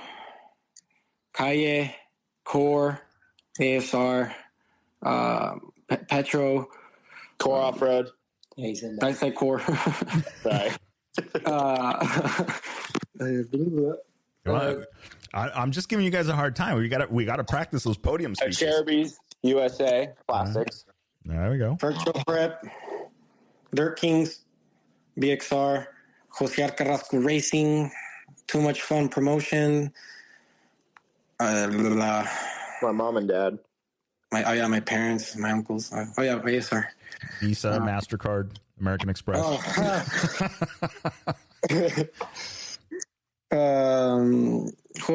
[SPEAKER 3] Calle, Core, ASR, Petro,
[SPEAKER 2] Core Off Road.
[SPEAKER 3] I said Core.
[SPEAKER 2] Sorry.
[SPEAKER 1] I'm just giving you guys a hard time. We got to practice those podium speeches.
[SPEAKER 2] Cherubies, USA, Plastics.
[SPEAKER 1] There we go.
[SPEAKER 3] Virtual Prep, Dirt Kings, BXR, Jose Carrasco Racing, Too Much Fun Promotion,
[SPEAKER 2] My mom and dad.
[SPEAKER 3] my parents, my uncles. ASR.
[SPEAKER 1] Visa, MasterCard, American Express.
[SPEAKER 3] Who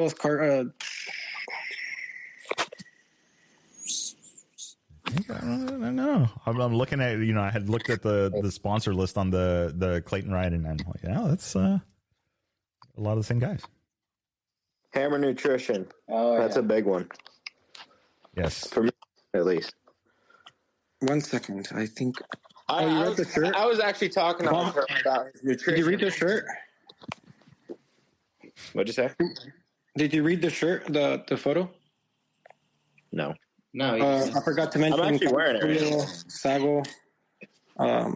[SPEAKER 3] else?
[SPEAKER 1] I don't know. I'm looking at, I had looked at the sponsor list on the Clayton ride, and I'm like, yeah, that's a lot of the same guys.
[SPEAKER 2] Hammer Nutrition. That's a big one.
[SPEAKER 1] Yes.
[SPEAKER 2] For me, at least.
[SPEAKER 3] 1 second. I think.
[SPEAKER 2] You read the shirt? I was actually talking about his nutrition.
[SPEAKER 3] Did you read the shirt?
[SPEAKER 2] What'd you say?
[SPEAKER 3] Did you read the shirt, the photo?
[SPEAKER 2] No.
[SPEAKER 3] I forgot to mention.
[SPEAKER 2] I'm actually wearing it.
[SPEAKER 3] Sago.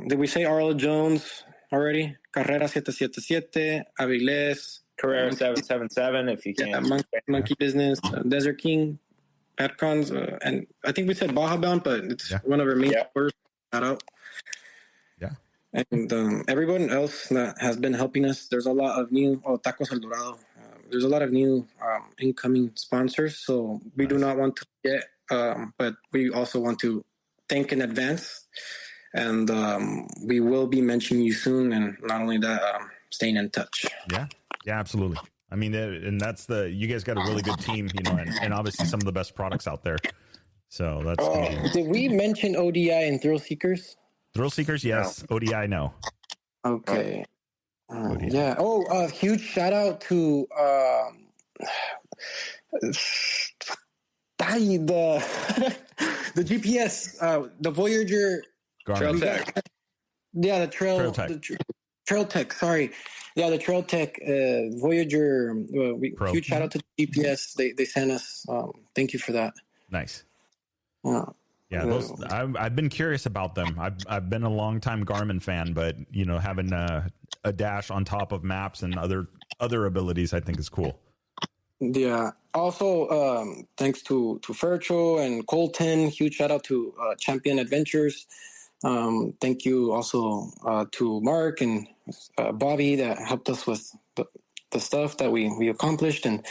[SPEAKER 3] Did we say Arlo Jones already? Carrera 777, Avilés.
[SPEAKER 2] Carrera 777, if you can.
[SPEAKER 3] Yeah, Monkey Business, Desert King, Petcons, and I think we said Baja Bound, but it's one of our main orders. Shout out.
[SPEAKER 1] Yeah.
[SPEAKER 3] And everyone else that has been helping us, there's a lot of new, Tacos El Dorado. There's a lot of new incoming sponsors, so we do not want to forget, but we also want to thank in advance. And we will be mentioning you soon, and not only that, staying in touch.
[SPEAKER 1] Yeah, absolutely. I mean, and that's you guys got a really good team, and obviously some of the best products out there. So that's.
[SPEAKER 3] Did we mention ODI and Thrill Seekers?
[SPEAKER 1] Thrill Seekers, yes. No. ODI, no.
[SPEAKER 3] Okay. Yeah. Huge shout out to the GPS, the Voyager
[SPEAKER 2] Trail Tech.
[SPEAKER 3] Yeah, the Trail Tech. Sorry. Yeah, the Trail Tech Voyager. Huge shout out to the GPS. They sent us. Thank you for that.
[SPEAKER 1] Nice. Yeah, I've been curious about them. I've been a long time Garmin fan, but having a dash on top of maps and other abilities, I think is cool.
[SPEAKER 3] Yeah. Also, thanks to Fercho and Colton. Huge shout out to Champion Adventures. Thank you also to Mark and Bobby that helped us with the stuff that we accomplished. And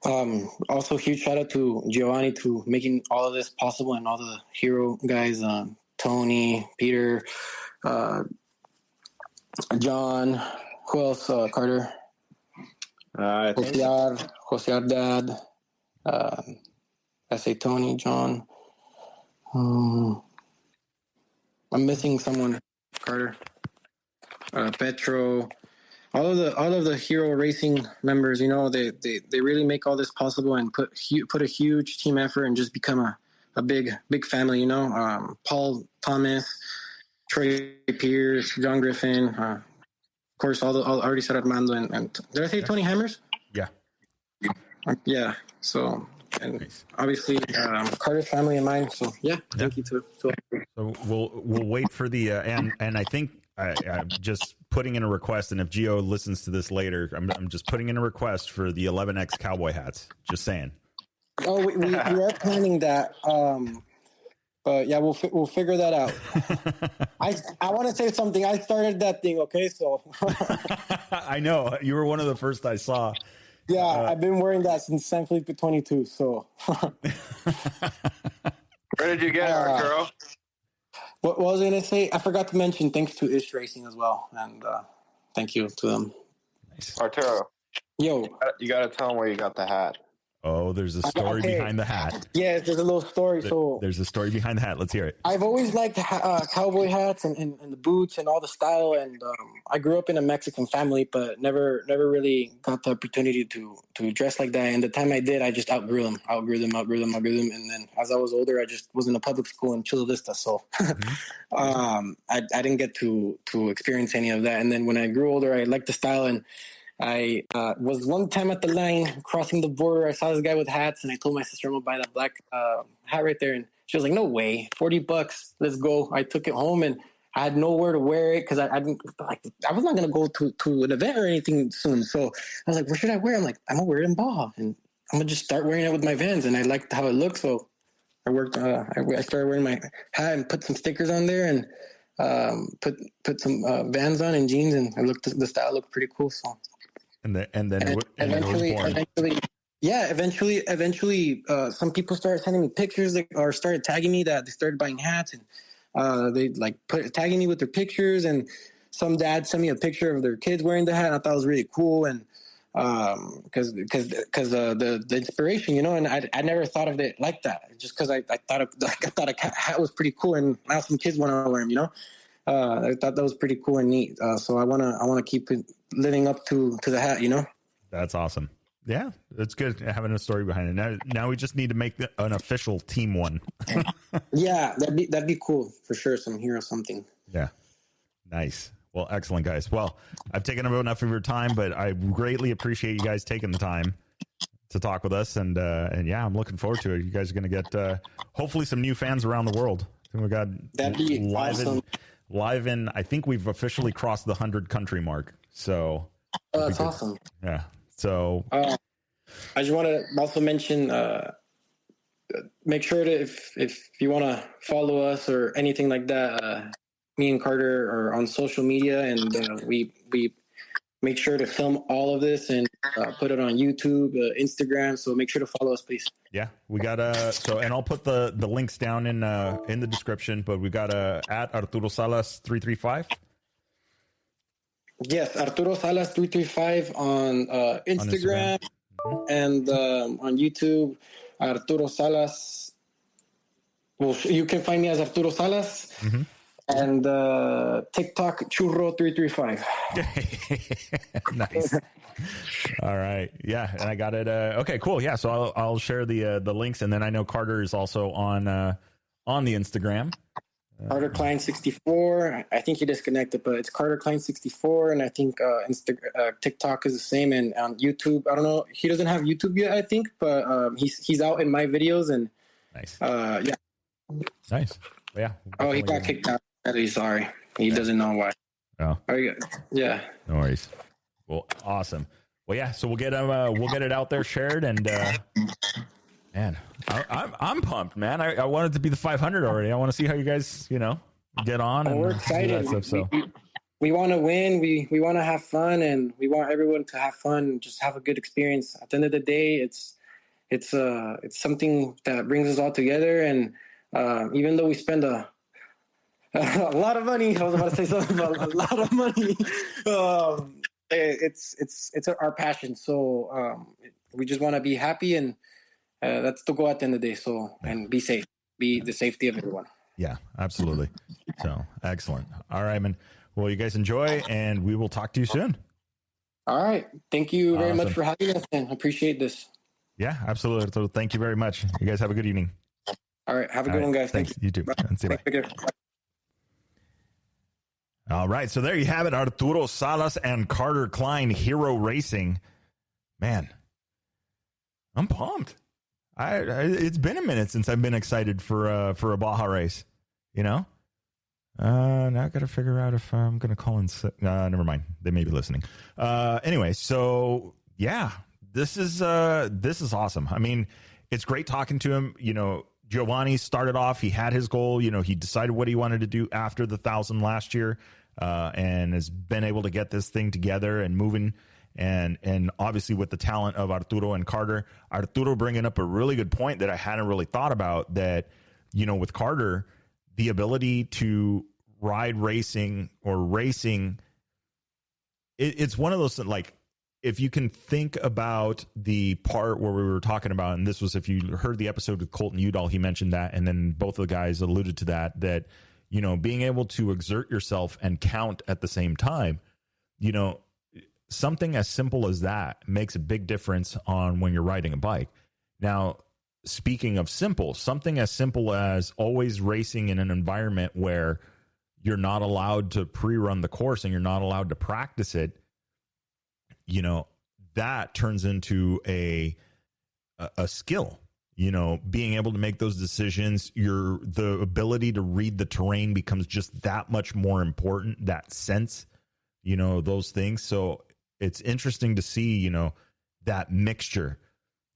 [SPEAKER 3] Also, huge shout out to Giovanni to making all of this possible, and all the hero guys, Tony, Peter, John, who else? Carter, Josear Dad, I say Tony, John. I'm missing someone. Carter, Petro. All of the hero racing members, you know, they really make all this possible and put a huge team effort and just become a big family, you know. Paul Thomas, Troy Pierce, John Griffin, of course, I already said Armando, and did I say Tony Hammers?
[SPEAKER 1] Yeah.
[SPEAKER 3] Yeah. So, and obviously Carter's family and mine. So yeah, thank you too. So
[SPEAKER 1] we'll wait for the and I think I'm just putting in a request, and if Gio listens to this later, I'm just putting in a request for the 11X cowboy hats. Just saying.
[SPEAKER 3] Oh, we are planning that. But yeah, we'll figure that out. I want to say something. I started that thing. Okay, so
[SPEAKER 1] I know you were one of the first I saw.
[SPEAKER 3] Yeah, I've been wearing that since San Felipe 22. So
[SPEAKER 2] where did you get it, Arturo?
[SPEAKER 3] What was I going to say? I forgot to mention thanks to Ish Racing as well, and thank you to them.
[SPEAKER 2] Nice. Arturo,
[SPEAKER 3] yo,
[SPEAKER 2] you got to tell them where you got the hat.
[SPEAKER 1] Oh, there's a story behind the hat.
[SPEAKER 3] Yeah, there's a little story.
[SPEAKER 1] There's a story behind the hat. Let's hear it.
[SPEAKER 3] I've always liked cowboy hats and the boots and all the style. And I grew up in a Mexican family, but never really got the opportunity to dress like that. And the time I did, I just outgrew them. And then as I was older, I just was in a public school in Chula Vista. So I didn't get to experience any of that. And then when I grew older, I liked the style, and I was one time at the line crossing the border. I saw this guy with hats, and I told my sister I'm gonna buy that black hat right there. And she was like, "No way, $40, let's go." I took it home, and I had nowhere to wear it because I didn't like. I was not gonna go to an event or anything soon. So I was like, "Where should I wear it?" I'm like, "I'm gonna wear it in Baja, and I'm gonna just start wearing it with my Vans." And I liked how it looked, so I worked. I started wearing my hat and put some stickers on there, and put some Vans on and jeans, and the style looked pretty cool. So. And eventually, some people started sending me pictures or started tagging me that they started buying hats, and they tagging me with their pictures. And some dads sent me a picture of their kids wearing the hat, and I thought it was really cool. And because the inspiration, you know, and I never thought of it like that, just because I thought a hat was pretty cool, and now some kids want to wear them, you know. I thought that was pretty cool and neat. So I wanna keep it living up to the hat, you know.
[SPEAKER 1] That's awesome. Yeah, it's good having a story behind it. Now we just need to make an official team one.
[SPEAKER 3] Yeah, that'd be cool for sure. Some hero something.
[SPEAKER 1] Yeah, nice. Well, excellent, guys. Well, I've taken up enough of your time, but I greatly appreciate you guys taking the time to talk with us. And yeah, I'm looking forward to it. You guys are going to get hopefully some new fans around the world. We got
[SPEAKER 3] that'd be awesome.
[SPEAKER 1] Live in, I think we've officially crossed the 100 country mark. So
[SPEAKER 3] that's awesome.
[SPEAKER 1] Yeah. So
[SPEAKER 3] I just want to also mention, make sure to, if you want to follow us or anything like that, me and Carter are on social media, and we make sure to film all of this and put it on YouTube, Instagram. So make sure to follow us, please.
[SPEAKER 1] Yeah, we got and I'll put the links down in the description, but we got at Arturo Salas 335.
[SPEAKER 3] Yes, Arturo Salas 335 on Instagram, and on YouTube, Arturo Salas. Well, you can find me as Arturo Salas. Mm-hmm. And TikTok Churro 335.
[SPEAKER 1] Nice. All right. Yeah, and I got it. Okay, cool. Yeah, so I'll share the links, and then I know Carter is also on the Instagram.
[SPEAKER 3] Carter Klein 64. I think he disconnected, but it's Carter Klein 64, and I think TikTok is the same, and on YouTube, I don't know. He doesn't have YouTube yet, I think, but he's out in my videos, and
[SPEAKER 1] nice.
[SPEAKER 3] Yeah.
[SPEAKER 1] Nice. Yeah.
[SPEAKER 3] Oh, he got kicked out. Sorry, he doesn't know why.
[SPEAKER 1] Oh,
[SPEAKER 3] yeah.
[SPEAKER 1] No worries. Well, awesome. Well, yeah. So we'll get it out there, shared, and man, I'm pumped, man. I want it to be the 500 already. I want to see how you guys, get on.
[SPEAKER 3] We're excited.
[SPEAKER 1] Stuff, so.
[SPEAKER 3] we want to win. We want to have fun, and we want everyone to have fun and just have a good experience. At the end of the day, it's something that brings us all together. And even though we spend a lot of money, I was about to say something about a lot of money. It's our passion. So we just want to be happy, and that's the goal at the end of the day. So, and be safe, be the safety of everyone.
[SPEAKER 1] Yeah, absolutely. So excellent. All right, man. Well, you guys enjoy, and we will talk to you soon.
[SPEAKER 3] All right. Thank you very much for having us, and appreciate this.
[SPEAKER 1] Yeah, absolutely. So thank you very much. You guys have a good evening.
[SPEAKER 3] All right. Have a good one, guys.
[SPEAKER 1] Thanks. You too.
[SPEAKER 3] Bye.
[SPEAKER 1] And see you later. All right. So there you have it. Arturo Salas and Carter Klein, Hero Racing. Man, I'm pumped. It's been a minute since I've been excited for a Baja race, you know? Now I got to figure out if I'm going to call in. Never mind. They may be listening. Anyway, so yeah, this is awesome. I mean, it's great talking to him. You know, Giovanni started off, he had his goal, you know, he decided what he wanted to do after the 1,000 last year, and has been able to get this thing together and moving. And obviously with the talent of Arturo and Carter, Arturo bringing up a really good point that I hadn't really thought about, that, you know, with Carter, the ability to ride racing or racing, it's one of those things, like, if you can think about the part where we were talking about, and this was, if you heard the episode with Colton Udall, he mentioned that, and then both of the guys alluded to that, you know, being able to exert yourself and count at the same time, you know, something as simple as that makes a big difference on when you're riding a bike. Now, speaking of simple, something as simple as always racing in an environment where you're not allowed to pre-run the course and you're not allowed to practice it, you know, that turns into a skill, you know, being able to make those decisions. The ability to read the terrain becomes just that much more important, that sense, you know, those things. So it's interesting to see, you know, that mixture.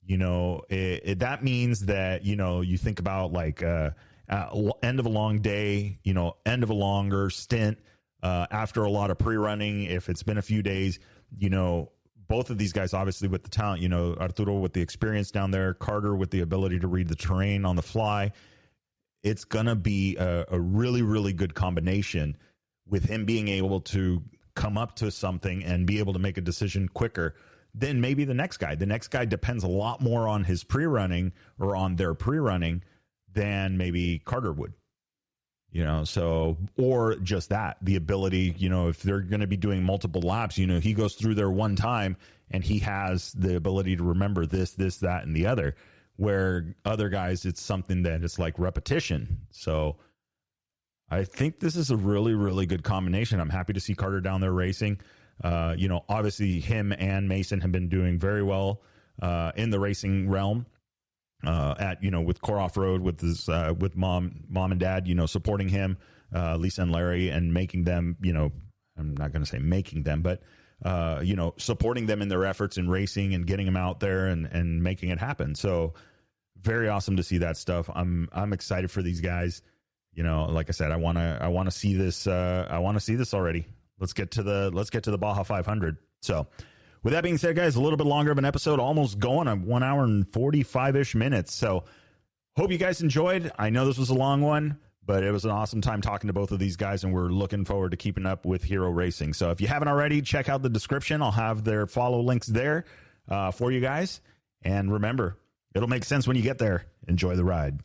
[SPEAKER 1] You know, that means that, you know, you think about like end of a long day, you know, end of a longer stint after a lot of pre-running. If it's been a few days, you know, both of these guys, obviously with the talent, you know, Arturo with the experience down there, Carter with the ability to read the terrain on the fly. It's going to be a really, really good combination with him being able to come up to something and be able to make a decision quicker than maybe the next guy. The next guy depends a lot more on his pre-running or on their pre-running than maybe Carter would, you know, so, or just that, the ability, you know, if they're going to be doing multiple laps, you know, he goes through there one time and he has the ability to remember this, that, and the other, where other guys, it's something that it's like repetition. So I think this is a really, really good combination. I'm happy to see Carter down there racing. You know, obviously him and Mason have been doing very well in the racing realm at, you know, with Core Off Road, with his, with mom and dad, you know, supporting him, Lisa and Larry, and making them, you know, I'm not going to say making them, but, you know, supporting them in their efforts in racing and getting them out there and making it happen. So very awesome to see that stuff. I'm excited for these guys. You know, like I said, I want to see this. I want to see this already. Let's get to the Baja 500. So with that being said, guys, a little bit longer of an episode, almost going on 1 hour and 45-ish minutes. So hope you guys enjoyed. I know this was a long one, but it was an awesome time talking to both of these guys, and we're looking forward to keeping up with Hero Racing. So if you haven't already, check out the description. I'll have their follow links there for you guys. And remember, it'll make sense when you get there. Enjoy the ride.